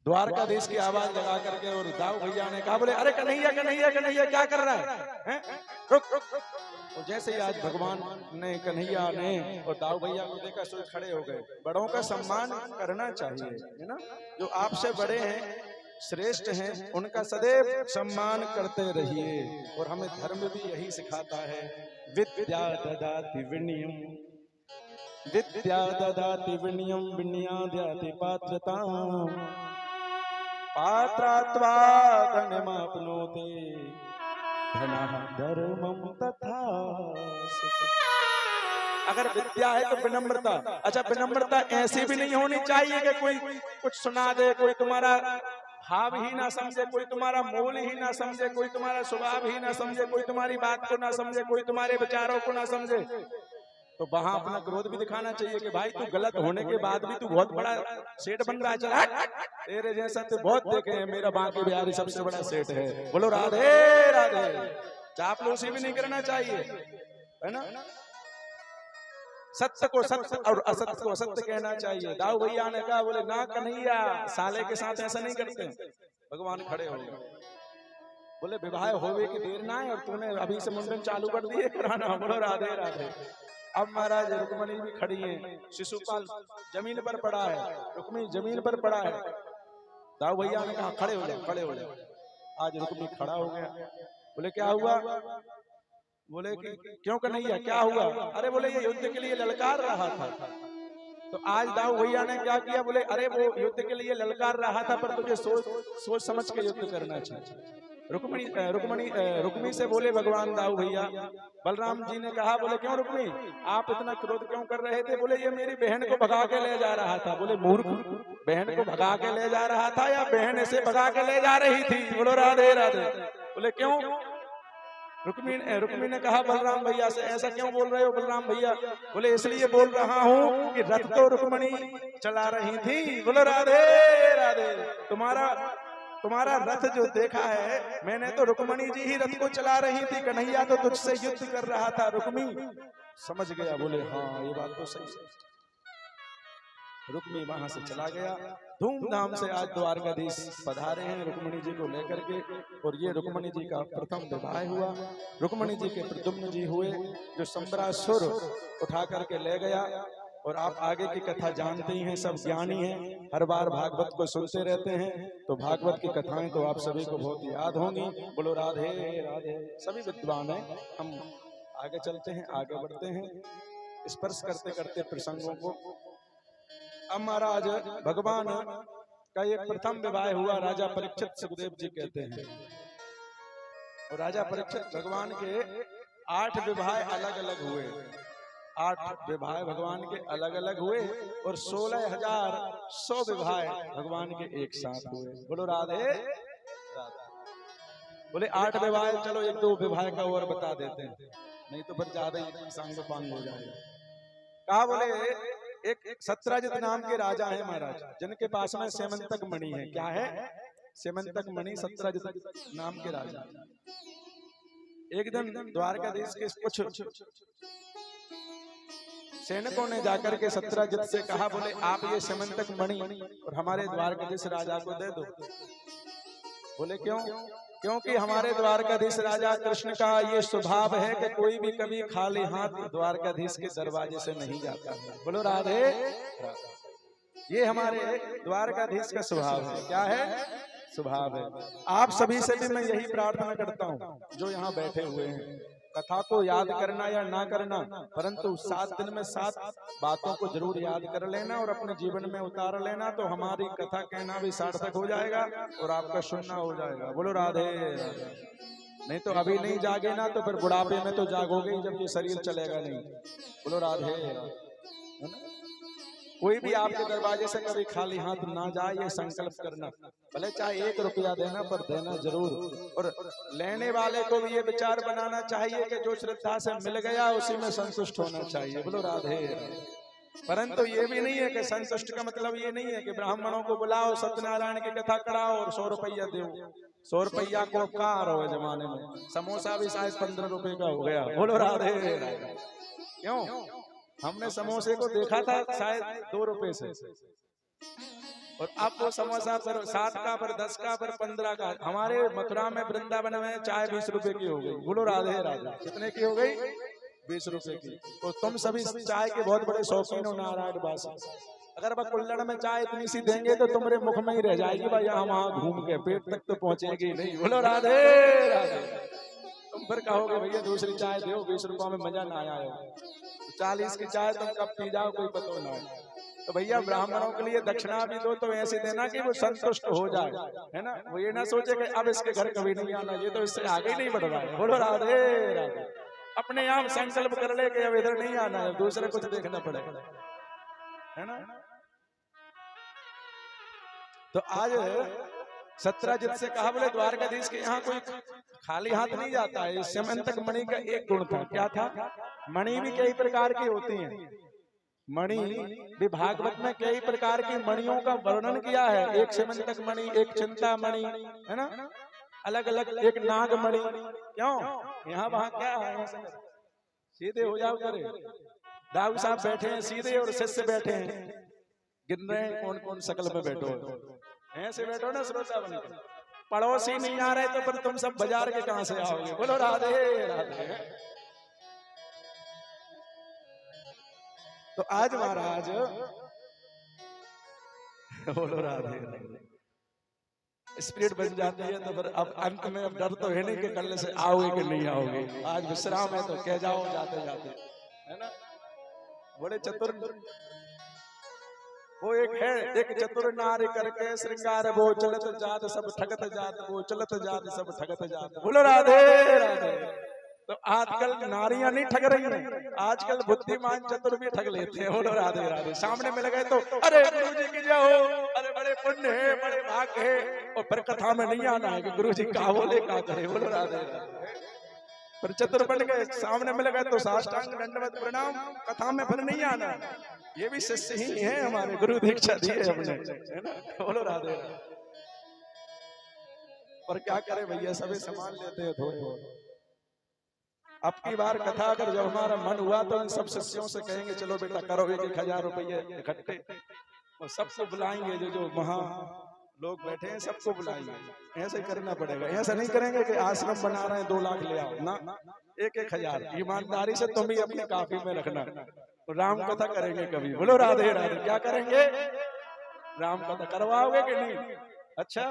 द्वारकाधीश की आवाज लगा करके और दाऊ भैया ने कहा, बोले अरे कन्हैया कन्हैया कन्हैया क्या कर रहा है? रुक रुक। और जैसे ही आज भगवान ने, कन्हैया ने और दाऊ भैया को देखा, सो खड़े हो गए। बड़ों का सम्मान करना चाहिए, है ना? जो आपसे बड़े हैं, श्रेष्ठ हैं, उनका सदैव सम्मान करते रहिए। और हमें धर्म भी यही सिखाता है, विद्या ददाति विनयम, विद्या ददाति विनयम, विनयाद्याति पात्रताम्, पात्रात्वा धनमाप्नोति, धनः धर्मं तथा। अगर विद्या है तो विनम्रता। अच्छा, विनम्रता ऐसी भी नहीं होनी चाहिए कि कोई कुछ सुना दे, कोई तुम्हारा भाव ही ना समझे, कोई तुम्हारा मोल ही ना समझे, कोई तुम्हारा स्वभाव ही ना समझे, कोई तुम्हारी बात को ना समझे, कोई तुम्हारे विचारों को ना समझे। तो वहां अपना क्रोध भी दिखाना चाहिए कि भाई तू गलत होने के बाद भी तू बहुत बड़ा सेठ बन रहा है, चला तेरे जैसा तो बहुत देखे हैं, मेरा बांके बिहारी सबसे बड़ा सेठ है। बोलो राधे राधे। चापलूसी भी नहीं करना चाहिए, है ना? सत्य को सत्य और असत्य को असत्य कहना चाहिए। दाऊ भैया ने कहा, बोले ना कन्हैया, साले के साथ ऐसा नहीं करते। भगवान खड़े हो गए, बोले विवाह होवे की देर ना है और तूने अभी से मुंडन चालू कर दिए कराना। बोलो राधे राधे। अब महाराज रुक्मिणी भी खड़ी है, शिशुपाल जमीन पर पड़ा है, रुक्मिणी जमीन पर पड़ा है। दाऊ भैया ने कहा खड़े हो जाओ, खड़े हो जाओ। आज रुक्मिणी खड़ा हो गया। बोले क्या हुआ? बोले कि क्यों कन्हैया क्या हुआ? अरे बोले ये युद्ध के लिए ललकार रहा था। तो आज दाऊ भैया ने क्या किया? बोले अरे वो युद्ध के लिए ललकार रहा था, पर तुझे सोच समझ के युद्ध करना चाहिए। रुक्मी से बोले भगवान दाऊ भैया। बलराम जी ने कहा, बोले क्यों रुक्मी, आप इतना क्रोध क्यों कर रहे थे? बोले ये मेरी बहन को भगा के ले जा रहा था। बोले मूर्ख, बहन को भगा के ले जा रहा था या बहन ऐसे भगा के ले जा रही थी? बोलो राधे राधे। बोले क्यों? रुक्मी ने कहा बलराम भैया से, ऐसा क्यों बोल रहे हो बलराम भैया? बोले इसलिए बोल रहा हूँ कि रथ तो रुक्मणी चला रही थी। बोलो राधे राधे। तुम्हारा रथ जो देखा है मैंने, तो रुक्मणी जी ही रथ को चला रही थी, कन्हैया तो तुझसे युद्ध कर रहा था। रुक्मी समझ गया, बोले हाँ ये बात तो सही। रुक्मी वहां से चला गया। धूमधाम से आज द्वारकाधीश पधारे हैं रुक्मणी जी को लेकर के, और ये रुक्मणी जी का प्रथम विवाह हुआ। रुक्मणी जी के प्रद्युम्न जी हुए, जो संबरासुर उठा करके ले गया। और आप आगे की कथा जानते ही हैं, सब ज्ञानी हैं, हर बार भागवत को सुनते रहते हैं, तो भागवत की कथाएं तो आप सभी को बहुत याद होंगी। बोलो राधे राधे। सभी विद्वान हैं, हम आगे चलते हैं, आगे बढ़ते हैं, स्पर्श करते करते प्रसंगों को। अब महाराज भगवान का ये प्रथम विवाह हुआ, राजा परीक्षित सुखदेव जी कहते हैं। और राजा परीक्षित भगवान के 8 विवाह अलग अलग हुए, 8 विवाह भगवान के अलग अलग हुए, और 16,100 विवाह भगवान के एक साथ हुए। बोलो राधे राधे। बोले 8 विवाह, चलो 1-2 विवाह का और बता देते हैं, नहीं तो फिर ज्यादा ही सांग हो जाएगा। कहा, बोले एक सत्राजित नाम के राजा है महाराज, जिनके पास में सेमंतक मणि है। क्या है? सेमंतक मणि। सत्राजित नाम के राजा। एक दिन द्वारकाधीश के कुछ सैनिकों ने जाकर के सत्राजित से कहा, बोले आप ये सेमंतक मणि और हमारे द्वारकाधीश राजा को दे दो। बोले क्यों? क्योंकि हमारे द्वारकाधीश राजा कृष्ण का ये स्वभाव है कि कोई भी कभी खाली हाथ द्वारकाधीश के दरवाजे से नहीं जाता। बोलो राधे। ये हमारे द्वारकाधीश का स्वभाव है। क्या है? स्वभाव है। आप सभी से भी मैं यही प्रार्थना करता हूँ, जो यहाँ बैठे हुए हैं, कथा को याद करना या ना करना, परंतु 7 दिन में 7 बातों को जरूर याद कर लेना और अपने जीवन में उतार लेना, तो हमारी कथा कहना भी सार्थक हो जाएगा और आपका सुनना हो जाएगा। बोलो राधे राधे। नहीं तो अभी नहीं जागे ना, तो फिर बुढ़ापे में तो जागोगे जब ये शरीर चलेगा नहीं। बोलो राधे राधे। कोई भी आपके दरवाजे से कभी खाली हाथ ना जाए, ये संकल्प करना। भले चाहे 1 रुपया देना, पर देना जरूर। और लेने वाले को भी ये विचार बनाना चाहिए कि जो श्रद्धा से मिल गया उसी में संतुष्ट होना चाहिए। बोलो राधे। परंतु ये भी नहीं है कि संतुष्ट का मतलब ये नहीं है कि ब्राह्मणों को बुलाओ, सत्यनारायण की कथा कराओ और 100 रुपया दो। 100 रुपया को कार हो जमाने में, समोसा भी शायद 15 रुपए का हो गया। बोलो राधे राधे। क्यों? हमने समोसे को देखा था शायद 2 रुपए से, और अब वो समोसा पर 7 का, पर 10 का, पर 15 का। हमारे मथुरा में, वृंदावन में चाय 20 रुपए की हो गई। बोलो राधे राधे। कितने की हो गई? 20 रुपए की। तो तुम सभी चाय के बहुत बड़े शौकीन हो नारायण वासी। अगर वह कुल्लड़ में चाय इतनी सी देंगे तो तुम्हारे मुख में ही रह जाएगी भाई, यहाँ वहां घूम के पेट तक तो पहुंचेगी नहीं। बोलो राधे राधे। तुम फिर कहोगे भैया दूसरी चाय दो, 20 रुपए में मजा ना आया। 40 की चाय तुम कब पी जाओ कोई पता ना है। तो भैया ब्राह्मणों के लिए दक्षिणा भी दो, तो ऐसे देना कि वो संतुष्ट हो जाए, है ना। वो ये ना सोचे कि अब इसके घर कभी नहीं आना, ये तो इससे आगे नहीं बढ़ रहा है। बोलो राधे राधे। अपने आप संकल्प कर ले कि अब इधर नहीं आना है, दूसरे कुछ देखना पड़ेगा, है ना। तो आज सत्राजित से कहा, बोले द्वारकाधीश के यहाँ कोई खाली हाथ नहीं जाता है। सेमंतक मणि का एक गुण था। क्या था? मणि भी कई प्रकार की होती हैं। मणि भी भागवत में कई प्रकार की मणियों का वर्णन किया है। एक सेमंतक मणि, एक चिंता मणि, है ना, अलग अलग, एक नाग मणि। क्यों? यहाँ वहां क्या है? सीधे हो जाओ करे। दाऊ साहब बैठे हैं सीधे और शिष्य बैठे हैं, गिन रहे हैं कौन कौन शकल में बैठो। ऐसे बैठो ना श्रोता बन के। पड़ोसी नहीं आ रहे तो फिर तुम सब बाजार के कहां से आओगे। बोलो राधे राधे। तो आज महाराज बोलो राधे राधे। स्पिरिट बन जाती है तो फिर अब अंत में अब डर तो है नहीं कि कल से आओगे कि नहीं आओगे। आज विश्राम है तो कह जाओ जाते जाते, है ना। बड़े चतुर वो एक है, एक चतुर नारी करके श्रृंगार वो चलत जात सब ठगत जात, वो चलत जात सब ठगत जात। बोलो राधे राधे। तो आजकल नारियां नहीं ठग रही हैं, आजकल बुद्धिमान चतुर भी ठग लेते हैं। बोलो राधे राधे। सामने मिल गए तो अरे गुरु जी की जय हो, अरे बड़े पुण्य है, बड़े भाग्य है, और फिर कथा में नहीं आना है कि गुरु जी का बोले का करे। बोलो राधे राधे। पर चतुर बन गए, सामने मिल गए तो साष्टांग दंडवत प्रणाम, कथा में फिर नहीं आना। ये भी शिष्य ही है हमारे, गुरु दीक्षा दिए हमने, है ना। बोलो राधे राधे। पर क्या करे भैया, सभी सामान लेते हैं थोड़े बहुत। अब की बार कथा अगर जब हमारा मन हुआ तो इन सब शिष्यों से कहेंगे चलो बेटा करो 1,000 रुपये इकट्ठे, और सबको बुलाएंगे, जो जो वहां लोग बैठे हैं सबको बुलाएंगे। ऐसे ही करना पड़ेगा, ऐसा नहीं करेंगे कि आश्रम बना रहे हैं 2 लाख ले आओ ना, 1,000 ईमानदारी से तुम भी अपनी काफी में रखना। तो राम कथा करेंगे कभी। बोलो राधे राधे। क्या करेंगे? राम कथा करवाओगे कि नहीं? अच्छा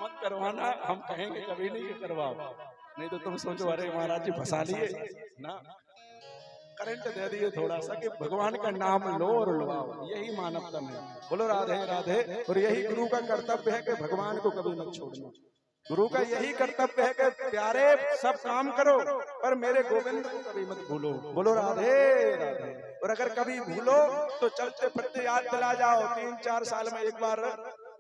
मत करवाना, हम कहेंगे कभी नहीं कि करवाओ, नहीं तो तुम सोचो अरे महाराज जी फंसा लिए ना, करंट दे दिए थोड़ा सा कि भगवान का नाम लो और लो, यही मानवता में। बोलो राधे राधे। और यही गुरु का कर्तव्य है कि भगवान को कभी मत छोड़ना। गुरु का यही कर्तव्य है कि प्यारे सब काम करो पर मेरे गोविंद को कभी मत भूलो। बोलो राधे राधे। और अगर कभी भूलो तो चलते फिरते याद दिला जाओ, 3-4 साल में एक बार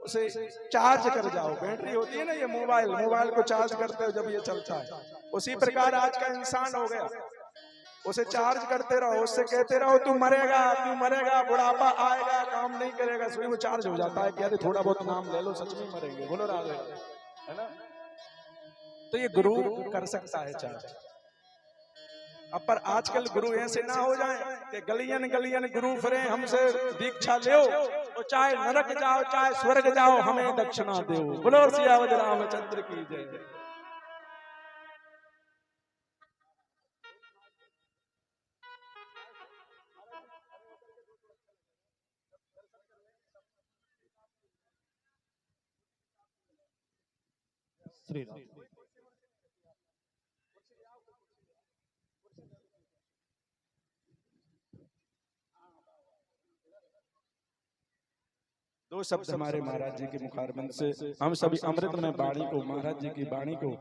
उसे चार्ज कर जाओ। बैटरी होती है ना ये मोबाइल को चार्ज करते हो जब ये चलता है, उसी प्रकार आज का इंसान हो गया, उसे चार्ज करते रहो, उससे कहते रहो तू मरेगा, बुढ़ापा आएगा, काम नहीं करेगा, स्वयं वो चार्ज हो जाता है कि अरे थोड़ा बहुत नाम ले लो, सच में मरेंगे। बोलो राधे, है ना। तो ये गुरु कर सकता है चार्ज। अब पर आजकल गुरु ऐसे ना हो जाएं कि गलियन गुरु फिरे, हमसे दीक्षा लो तो चाहे नरक जाओ चाहे स्वर्ग जाओ हमें दक्षिणा दो। बोलो सियावर रामचंद्र की जय। श्री राम। दो शब्द हमारे महाराज जी के मुखारबंद से हम सभी अमृत में वाणी को, महाराज जी की वाणी को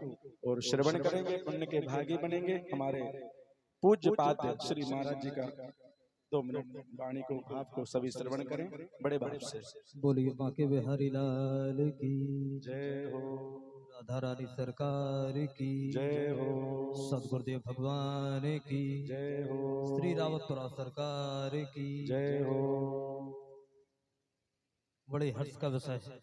और श्रवण करेंगे, पुण्य के भागी बनेंगे। हमारे पूज्य पाद श्री महाराज जी का 2 मिनट वाणी को आपको सभी श्रवण करें बड़े भाव से। बोलिए बांके बिहारी लाल की जय हो, राधा रानी सरकार की जय हो, सदगुरुदेव भगवान की जय हो, श्री रावतपुरा सरकार की जय हो। बड़े हर्ष का विषय है।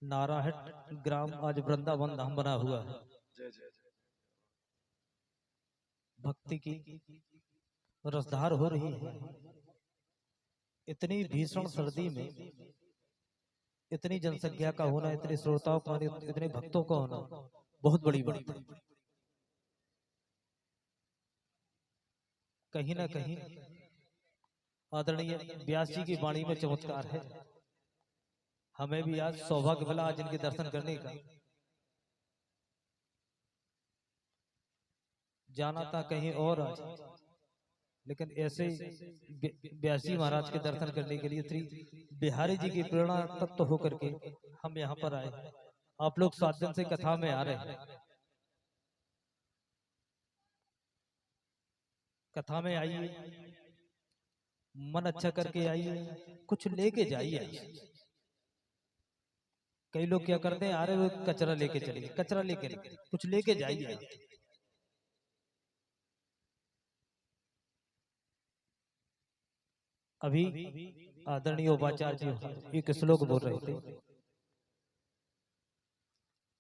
नारायण ग्राम आज वृंदावन धाम बना हुआ है। जय जय भक्ति की रसधार हो रही है। इतनी भीषण सर्दी में इतनी जनसंख्या का होना, इतने श्रोताओं का, इतने भक्तों का होना बहुत बड़ी बात है। कहीं ना कहीं आदरणीय व्यास जी की वाणी में चमत्कार है। हमें भी आज सौभाग्य मिला आज इनके दर्शन करने का। जाना था कहीं और आज, लेकिन ऐसे व्यास जी महाराज के दर्शन करने के लिए श्री बिहारी जी की प्रेरणा तत्व होकर के हम यहाँ पर आए। आप लोग 7 दिन से कथा में आ रहे हैं। कथा में आइए, मन अच्छा करके आइए, कुछ लेके जाइए। कई लोग क्या करते हैं, आ रहे हुए कचरा लेके चलिए, कचरा लेके कुछ लेके जाइए। अभी आदरणीय उपाचार्य जी एक श्लोक बोल रहे थे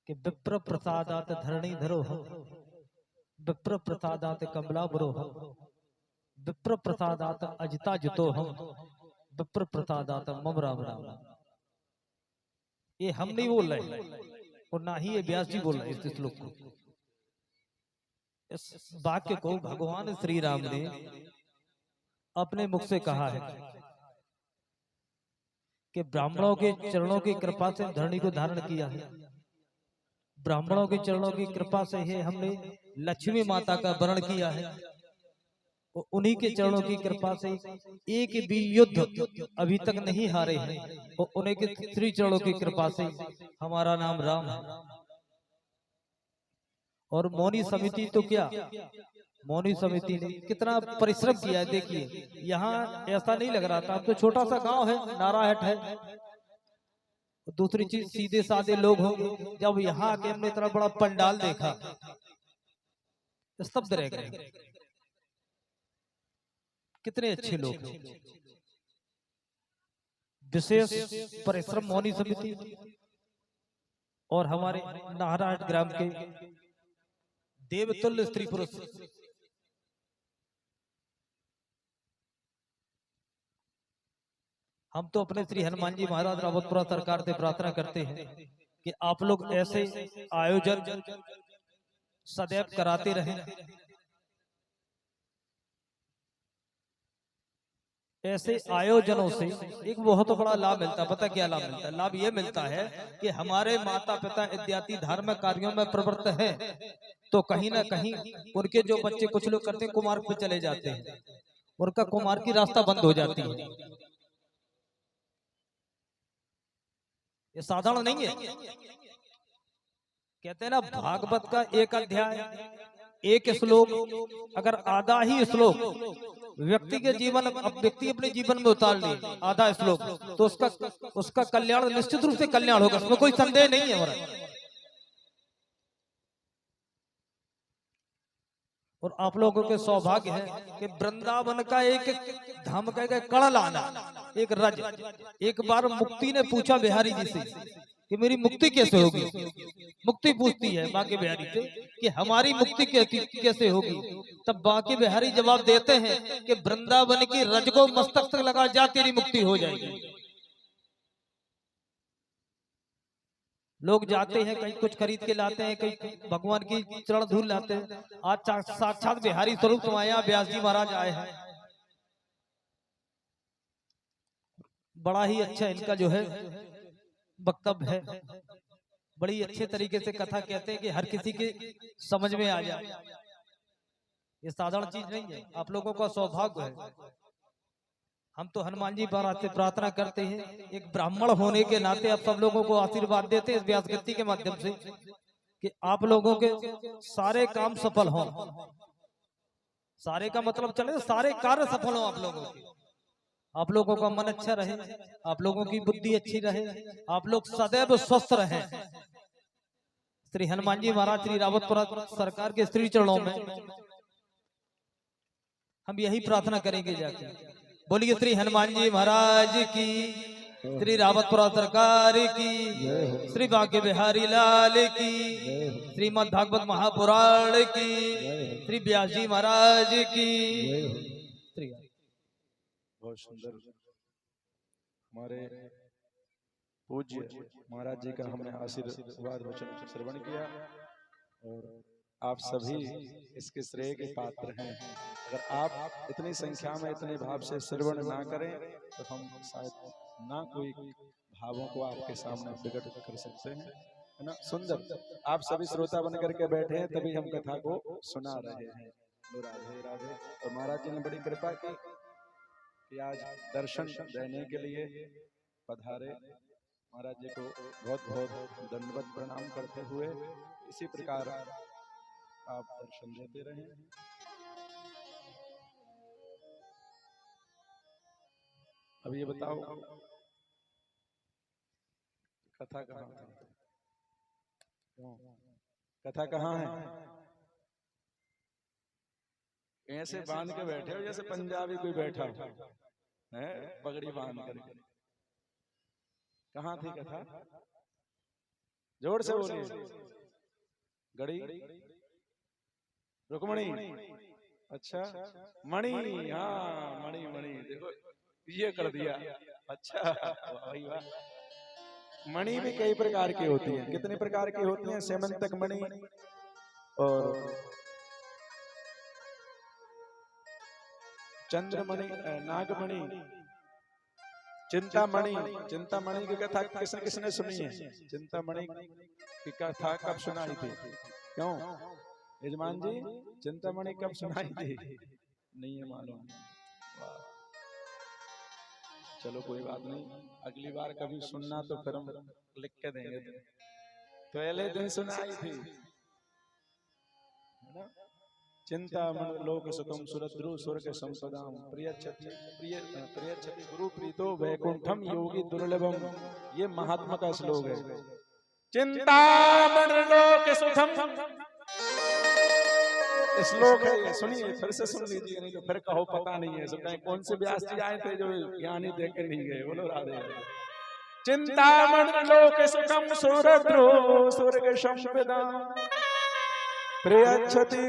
कि विप्र प्रसादात धरणी धरो, विप्र प्रसादात कमला बरो, विप्र प्रसादात अजिता जुतो हम, विप्र प्रसादात मम राम राम। ये हम नहीं बोल रहे और ना ही ये व्यास जी बोल रहे इस श्लोक को। इस वाक्य को भगवान श्री राम ने अपने मुख से कहा है कि ब्राह्मणों के चरणों की कृपा से धरणी को धारण किया है। ब्राह्मणों के चरणों की कृपा से ही हमने लक्ष्मी माता का वर्ण किया है उन्हीं के चरणों की कृपा से एक भी युद्ध अभी तक नहीं हारे हैं, और उन्हीं के श्री चरणों की कृपा से हमारा नाम राम है। और मौनी समिति तो क्या, मौनी समिति ने कितना परिश्रम किया है। देखिए यहाँ ऐसा नहीं लग रहा था, अब तो छोटा सा गांव है, नारायण है, दूसरी चीज सीधे साधे लोग होंगे। जब यहाँ आके हमने इतना बड़ा पंडाल देखा, स्तब्ध रह गए, कितने अच्छे लोग हैं। विशेष परिश्रम मौनी समिति और हमारे नारायण ग्राम के देवतुल्य स्त्री पुरुष हम तो अपने श्री हनुमान जी महाराज रावतपुरा सरकार से प्रार्थना करते हैं कि आप लोग ऐसे आयोजन सदैव कराते रहें। ऐसे आयोजनों से एक बहुत बड़ा लाभ मिलता है। पता क्या लाभ मिलता है? लाभ ये मिलता है कि हमारे माता पिता इत्यादि धार्मिक कार्यों में प्रवृत्त हैं, तो कहीं ना कहीं उनके जो बच्चे कुछ लोग करते हैं कुमार्ग पे चले जाते हैं, उनका कुमार्ग की रास्ता बंद हो जाती है। ये साधारण नहीं है। कहते हैं ना, भागवत का एक अध्याय एक श्लोक, अगर आधा ही श्लोक व्यक्ति के जीवन, व्यक्ति अपने जीवन में उतार ले आधा श्लोक, तो उसका कल्याण निश्चित रूप से कल्याण होगा, उसमें कोई संदेह नहीं है हमारा। और आप लोगों के सौभाग्य है कि वृंदावन का एक धाम का एक कण लाना, एक रज। एक बार मुक्ति ने पूछा बिहारी जी से कि मेरी मुक्ति कैसे होगी। मुक्ति पूछती है बांके बिहारी से कि हमारी मुक्ति कैसे होगी। तब बांके बिहारी जवाब देते हैं कि वृंदावन की रज को मस्तक तक लगा जा, तेरी मुक्ति हो जाएगी। लोग जाते हैं कहीं कुछ खरीद के लाते हैं, कहीं भगवान की चरण धूल लाते हैं। आज साक्षात बिहारी स्वरूप समाया व्यास जी महाराज आए हैं। बड़ा ही अच्छा इनका जो है वक्तव्य है, बड़ी अच्छे तरीके से कथा कहते हैं कि हर किसी के समझ में आ जाए। ये साधारण चीज नहीं है, आप लोगों का सौभाग्य है। हम तो हनुमान जी महाराज से प्रार्थना करते हैं, एक ब्राह्मण होने के नाते आप सब लोगों को आशीर्वाद देते हैं इस व्यासगति के माध्यम से कि आप लोगों के सारे काम सफल हों। सारे का मतलब चले, सारे कार्य सफल हों आप लोगों के। आप लोगों का मन अच्छा रहे, आप लोगों की बुद्धि अच्छी रहे, आप लोग सदैव स्वस्थ रहें। श्री हनुमान जी महाराज श्री रावतपुरा सरकार के श्री चरणों में हम यही प्रार्थना करेंगे जाके। बोलिए श्री हनुमान जी महाराज की, श्री रावतपुरा सरकार की, श्री बांके बिहारी लाल की, श्रीमद् भागवत महापुराण की, श्री व्यास जी महाराज की। बहुत सुंदर हमारे पूज्य महाराज जी का हमने आशीर्वाद वचन श्रवण किया, और आप सभी इसके श्रेय के पात्र हैं। अगर आप इतनी संख्या में इतने भाव से श्रवण ना करें तो हम शायद ना कोई भावों को आपके सामने प्रकट कर सकते हैं, है ना। सुंदर आप सभी श्रोता बन करके बैठे हैं, तभी हम कथा को सुना रहे हैं। राधे राधे। और महाराज जी ने बड़ी कृपा की कि आज दर्शन देने के लिए पधारे। महाराज जी को बहुत बहुत दंडवत प्रणाम करते हुए इसी प्रकार आप दर्शन देते रहें। अब ये बताओ कथा कहाँ है? कथा कहाँ है? ऐसे बांध के बैठे हो जैसे पंजाबी कोई बैठा हो है, पगड़ी बांध करके। कहाँ थी कथा? जोर से बोलिए। गड़ी रुक्मणी, अच्छा मणि, हाँ मणि मणि, देखो ये कर दिया। अच्छा वही वाह। मणि भी कई प्रकार की होती है। कितने प्रकार की होती हैं? सेमंतक मणि और चंद्रमणि, नागमणि, चिंतामणि। चिंतामणि की कथा किसने किसने सुनी है? चिंतामणि की कथा कब सुनाई थी? क्यों यजमान जी चिंतामणि कब सुनाई थी? नहीं है मालूम। वाह, चलो कोई बात नहीं, अगली बार कभी सुनना तो फिर हम लिख के देंगे। पहले दिन सुनाई थी है ना? चिंतामण लोक सुखम सुरद्रु स्वर्ग संपदाम प्रियच्छति गुरु प्रीतो वैकुंठम योगी दुर्लभम। ये महात्मा का श्लोक है। चिंतामण लोक सुखम श्लोक है ये, सुनिए फिर से सुन लीजिए, नहीं तो फिर कहो पता नहीं है। सब कहें कौन से व्यास जी आए थे जो ज्ञानी देकर नहीं गए। बोलो राधे। चिंतामण लोक सुखम सुरद्रु स्वर्ग संपदाम प्रियच्छति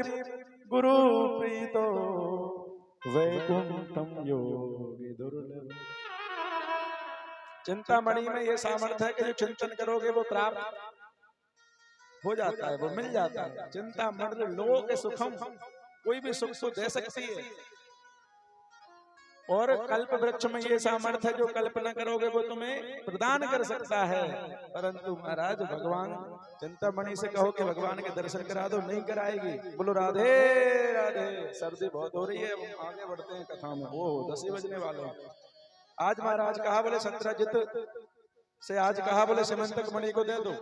गुरु प्रीतो वैकुंठम योगी दुर्लभ। चिंतामणि में ये सामर्थ्य है कि जो चिंतन करोगे वो प्राप्त हो जाता है, वो मिल जाता है। चिंतामणि लोक सुखम, कोई भी सुख तो दे सकती है। और कल्प वृक्ष में ये सामर्थ्य है जो कल्पना करोगे वो तुम्हें प्रदान कर सकता है। परंतु महाराज भगवान चिंतामणि से कहो कि भगवान के दर्शन करा दो, नहीं कराएगी। बोलो राधे राधे। सर्दी बहुत हो रही है, हम आगे बढ़ते हैं कथा में। वो 10 ही बजने वाले हैं। आज महाराज कहा बोले सत्राजित से, आज कहा बोले सिमंतक मणि को दे दो।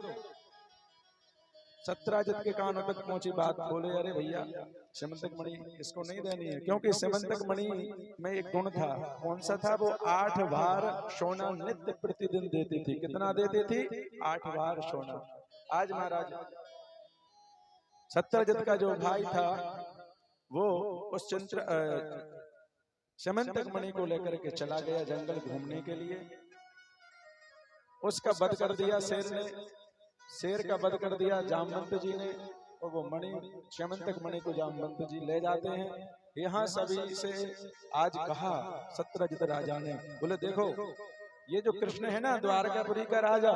सत्राजित के कानों तक पहुंची बात। बोले अरे भैया सिमंतक मणि इसको नहीं देनी है, क्योंकि सिमंतक मणि में एक गुण था। कौन सा था वो? 8 बार सोना नित्य प्रतिदिन देती थी। कितना देती थी? 8 बार सोना। आज महाराज सत्राजित का जो भाई था वो उस सिमंतक मणि को लेकर के चला गया जंगल घूमने के लिए। उसका वध कर दिया शेर ने, शेर का वध कर दिया जामवंत जी ने। और वो मणि सिमंतक मणि को जामवंत जी ले जाते हैं। यहाँ सभी से आज कहा सत्राजित राजा ने, बोले देखो ये जो कृष्ण है ना द्वारकापुरी का राजा,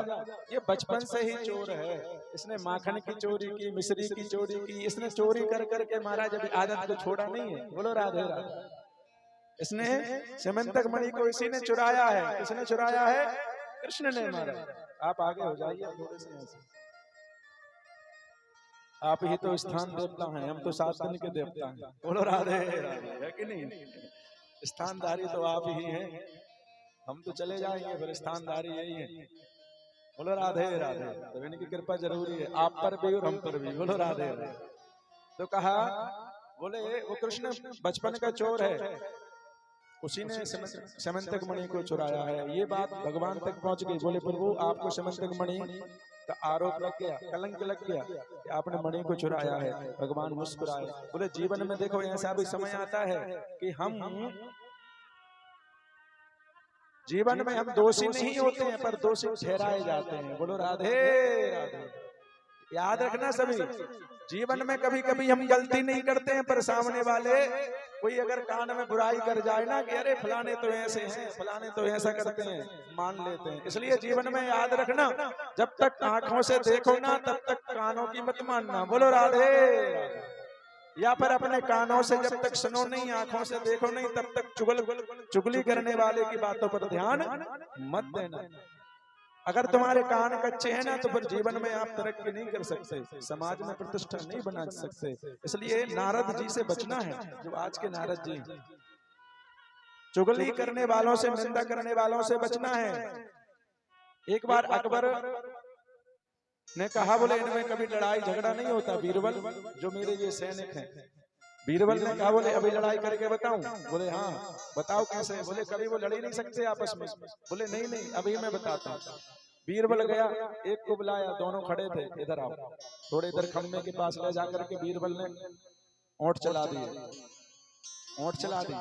ये बचपन से ही चोर है। इसने माखन की चोरी की, मिश्री की चोरी की, इसने चोरी कर करके महाराज अभी आदत को छोड़ा नहीं है। बोलो राधे राधे। इसने सिमंतक मणि को इसी ने चुराया है। किसने चुराया है? कृष्ण ने। महाराज आप आगे हो जाइए थोड़े से यहाँ से। आप ही तो स्थान देवता हैं, हम तो 7 दिन के देवता हैं। बोलो राधे राधे। है कि नहीं? स्थानधारी तो आप ही हैं, हम तो चले जाएंगे फिर स्थानधारी यही है। बोलो राधे राधे। तो इनकी कृपा जरूरी है आप पर भी और हम पर भी। बोलो राधे राधे। तो कहा बोले वो कृष्ण बचपन का चोर है, उसी ने सिमंतक मणि को चुराया है। ये बात भगवान तक पहुंच गई। बोले प्रभु आपको सिमंतक मणि का आरोप लग गया, कलंक लग गया कि आपने मणि को चुराया है। भगवान मुस्कुराए। बोले जीवन में देखो ऐसा भी समय आता है कि हम जीवन में हम दोषी नहीं होते हैं पर दोषी ठहराए जाते हैं। बोलो राधे राधे। याद रखना सभी, जीवन में कभी कभी हम गलती नहीं करते हैं पर सामने वाले कोई अगर कान में बुराई कर जाए ना कि अरे फलाने तो ऐसे हैं, फलाने तो ऐसा करते हैं, मान लेते हैं। इसलिए जीवन में याद रखना, जब तक आंखों से देखो ना तब तक कानों की मत मानना। बोलो राधे। या फिर अपने कानों से जब तक सुनो नहीं, आंखों से देखो नहीं, तब तक चुगली करने वाले की बातों पर ध्यान मत देना। अगर तुम्हारे कान कच्चे हैं ना तो फिर जीवन में आप तरक्की नहीं कर सकते, समाज में प्रतिष्ठा नहीं बना सकते। इसलिए नारद जी से बचना है, जो आज के नारद जी, चुगली करने वालों से, निंदा करने वालों से बचना है। एक बार अकबर ने कहा बोले इनमें कभी लड़ाई झगड़ा नहीं होता। बीरबल जो मेरे ये सैनिक हैं, बीरबल ने कहा बोले अभी लड़ाई करके बताऊं? बोले हाँ बताओ कैसे? बोले कभी वो लड़ ही नहीं सकते आपस में। बोले नहीं नहीं अभी मैं बताता हूँ। बीरबल गया, एक को बुलाया, दोनों खड़े थे, इधर आओ। थोड़े इधर खम्भे के पास ले जाकर के बीरबल ने ओंठ चला दिए, ओंठ चला दी।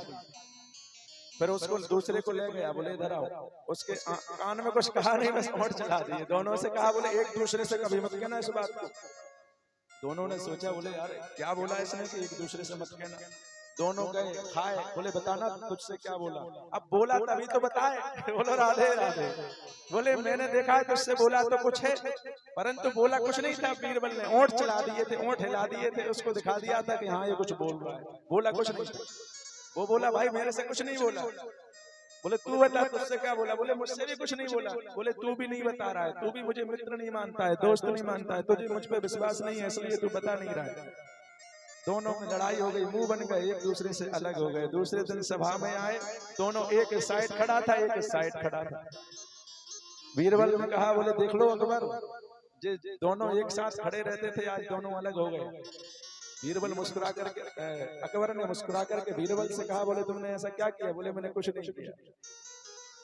फिर उसको दूसरे को ले गया, बोले इधर आओ। उसके कान में कुछ कहा नहीं, बस ओंठ चला दिए। दोनों से कहा बोले एक दूसरे से कभी मत कहना इस बात को। दोनों ने सोचा बोले यार क्या बोला इसने कि एक दूसरे से मत कहना। दोनों गए खाए, बोले बताना तुझसे क्या बोला। अब बोला तभी तो बताए। बोलो राधे राधे। बोले मैंने देखा है तुझसे बोला तो कुछ है, परंतु बोला कुछ नहीं था। बीरबल ने ओंठ चला दिए थे, ओंठ हिला दिए थे, उसको दिखा दिया था कि हाँ ये कुछ बोल रहा है। बोला कुछ नहीं था। वो बोला भाई मेरे से कुछ नहीं बोला। बोले तू बता तुझसे क्या बोला। बोले मुझसे भी कुछ नहीं बोला। बोले तू भी नहीं बता रहा है, तू भी मुझे मित्र नहीं मानता है, दोस्त नहीं मानता है, तुझे मुझ पे विश्वास नहीं है, इसलिए तू बता नहीं रहा है। दोनों में लड़ाई हो गई, मुंह बन गए, एक दूसरे से अलग हो गए। दूसरे दिन सभा में आए, दोनों एक साइड खड़ा था, एक साइड खड़ा था। बीरबल ने कहा, बोले देख लो अकबर, जे दोनों एक साथ खड़े रहते थे, आज दोनों अलग हो गए। बीरबल मुस्कुरा करके, अकबर ने मुस्कुरा करके बीरबल से कहा, बोले तुमने ऐसा क्या किया? बोले मैंने कुछ नहीं किया,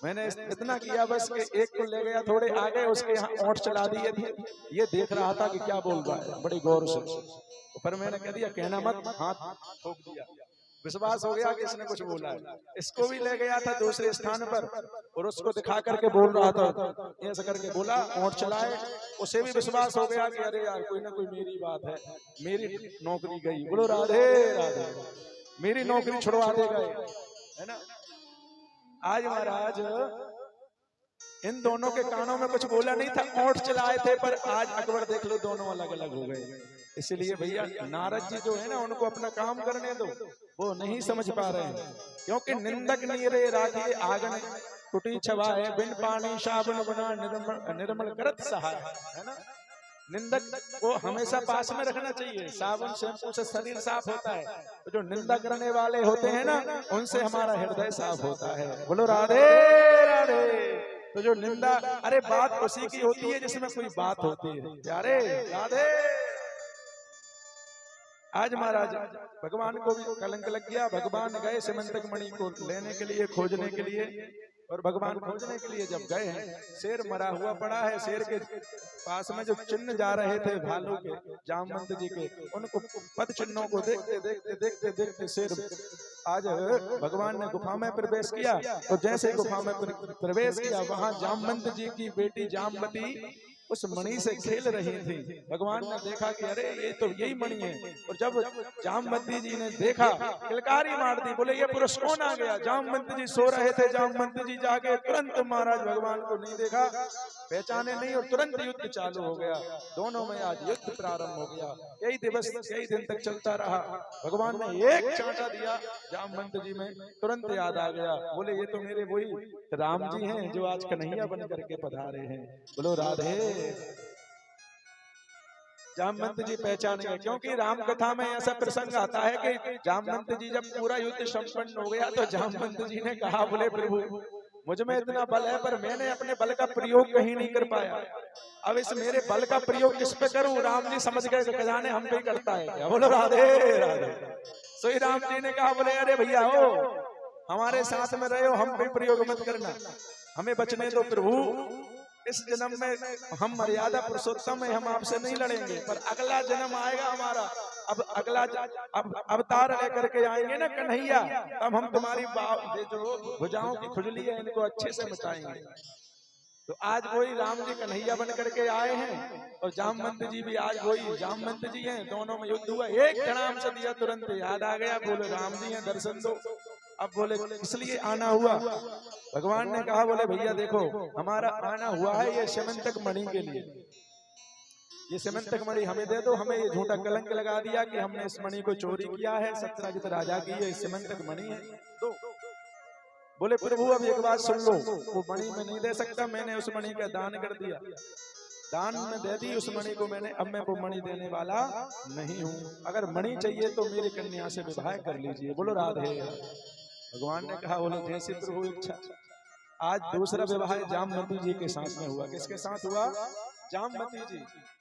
मैंने इतना किया बस कि एक को ले गया थोड़े आगे, उसके यहाँ ओंठ चला दिए थे, ये देख रहा था कि क्या बोल रहा है बड़ी गौर से, पर मैंने कह दिया कहना मत, हाथ ठोक दिया। विश्वास हो गया कि इसने कुछ बोला है। इसको भी ले गया था दूसरे स्थान पर और उसको दिखा करके बोल रहा था, ऐसा करके बोला, ओंठ चलाए, उसे भी विश्वास हो गया कि अरे यार कोई ना कोई मेरी बात है, मेरी नौकरी गई। बोलो राधे राधे, मेरी नौकरी छुड़वा दे गए, है ना। आज महाराज इन दोनों के कानों में कुछ बोला नहीं था, ओंठ चलाए थे, पर आज अकबर देख लो दोनों अलग अलग हो गए। इसलिए भैया नारद जी जो है ना, उनको अपना काम करने दो, वो नहीं समझ पा रहे हैं, क्योंकि निंदक नीरे राखिए आगन टूटी छवाए, बिन पानी साबुन बना निर्मल करत सहाय, है ना। निंदक को हमेशा पास में रखना चाहिए, साबुन शैम्पू से शरीर साफ होता है, तो जो निंदा करने वाले होते हैं ना, उनसे हमारा हृदय साफ होता है। बोलो राधे राधे। तो जो निंदा, अरे बात उसी की होती है जिसमें कोई बात होती है, प्यारे राधे। आज महाराज भगवान को भी कलंक लग गया, भगवान गए सिमंतक मणि को लेने के लिए, खोजने के लिए, और भगवान खोजने के लिए जब गए हैं, शेर मरा हुआ पड़ा है, शेर के पास में जो चिन्ह जा रहे थे भालू के, जामवंत जी के, उनको पद चिन्हों को देखते देखते देखते देखते शेर, आज भगवान ने गुफा में प्रवेश किया, तो जैसे गुफा में प्रवेश किया, वहां जामवंत जी की बेटी जामवती उस मणि से खेल रही थी। भगवान ने देखा कि अरे ये तो यही मणि है, और जब जामवंती जी ने देखा, किलकारी मार दी, बोले ये पुरुष कौन आ गया? जामवंत जी सो रहे थे, जामवंत जी जाके तुरंत महाराज भगवान को नहीं देखा, पहचाने नहीं, और तुरंत युद्ध चालू हो गया। दोनों में आज युद्ध प्रारंभ हो गया। कई दिवस कई दिन तक चलता रहा। भगवान ने एक चांटा दिया जामवंत जी में, तुरंत याद आ गया, बोले ये तो मेरे वही राम जी हैं जो आज कन्हैया बन करके पधारे हैं। बोलो राधे। जामवंत जी पहचान गए, क्योंकि राम कथा में ऐसा प्रसंग आता है कि जामवंत जी जब पूरा युद्ध संपन्न हो गया, तो जामवंत जी ने कहा, बोले प्रभु मुझ में इतना बल है, पर मैंने अपने बल का प्रयोग कहीं नहीं कर पाया, अब इस मेरे बल का प्रयोग किस पे करूं? राम जी समझ गए कि जाने हम पे करता है। बोलो राधे राधे। श्री राम जी ने कहा, बोले अरे भैया हो, हमारे साथ में रहे हो, हम पे प्रयोग मत करना, हमें बचने दो प्रभु। इस जन्म में हम मर्यादा पुरुषोत्तम है, हम आपसे नहीं लड़ेंगे, पर अगला जन्म आएगा हमारा, अब अगला अवतार लेकर के आएंगे ना कन्हैया, तब हम तुम्हारी जो भुजाओं की खुजली है इनको अच्छे से मिटाएंगे। तो आज वही राम जी कन्हैया बन करके आए हैं, और जामवंत जी भी आज वही जामवंत जी हैं। दोनों में युद्ध हुआ, एक प्रणाम से दिया, तुरंत याद आ गया, बोले राम जी हैं, दर्शन दो। अब बोले इसलिए आना हुआ। भगवान ने कहा, बोले भैया देखो हमारा आना हुआ है ये सिमंतक मणि के लिए, ये सिमंतक मणि हमें दे दो, हमें ये झूठा कलंक लगा दिया कि हमने इस मणि को चोरी किया है, सत्यजित राजा की ये सिमंतक मणि है, दो। बोले प्रभु अब एक बात सुन लो, वो मणि में नहीं दे सकता, मैंने उस मणि का दान कर दिया, दान में दे दी उस मणि को मैंने, अब मैं वो मणि देने वाला नहीं हूँ, अगर मणि चाहिए तो मेरी कन्या से विवाह कर लीजिए। बोलो राधे। भगवान ने कहा, बोलो जैसी प्रभु इच्छा। आज दूसरा विवाह जामवती जी के साथ में हुआ। किसके साथ हुआ? जामवती जी।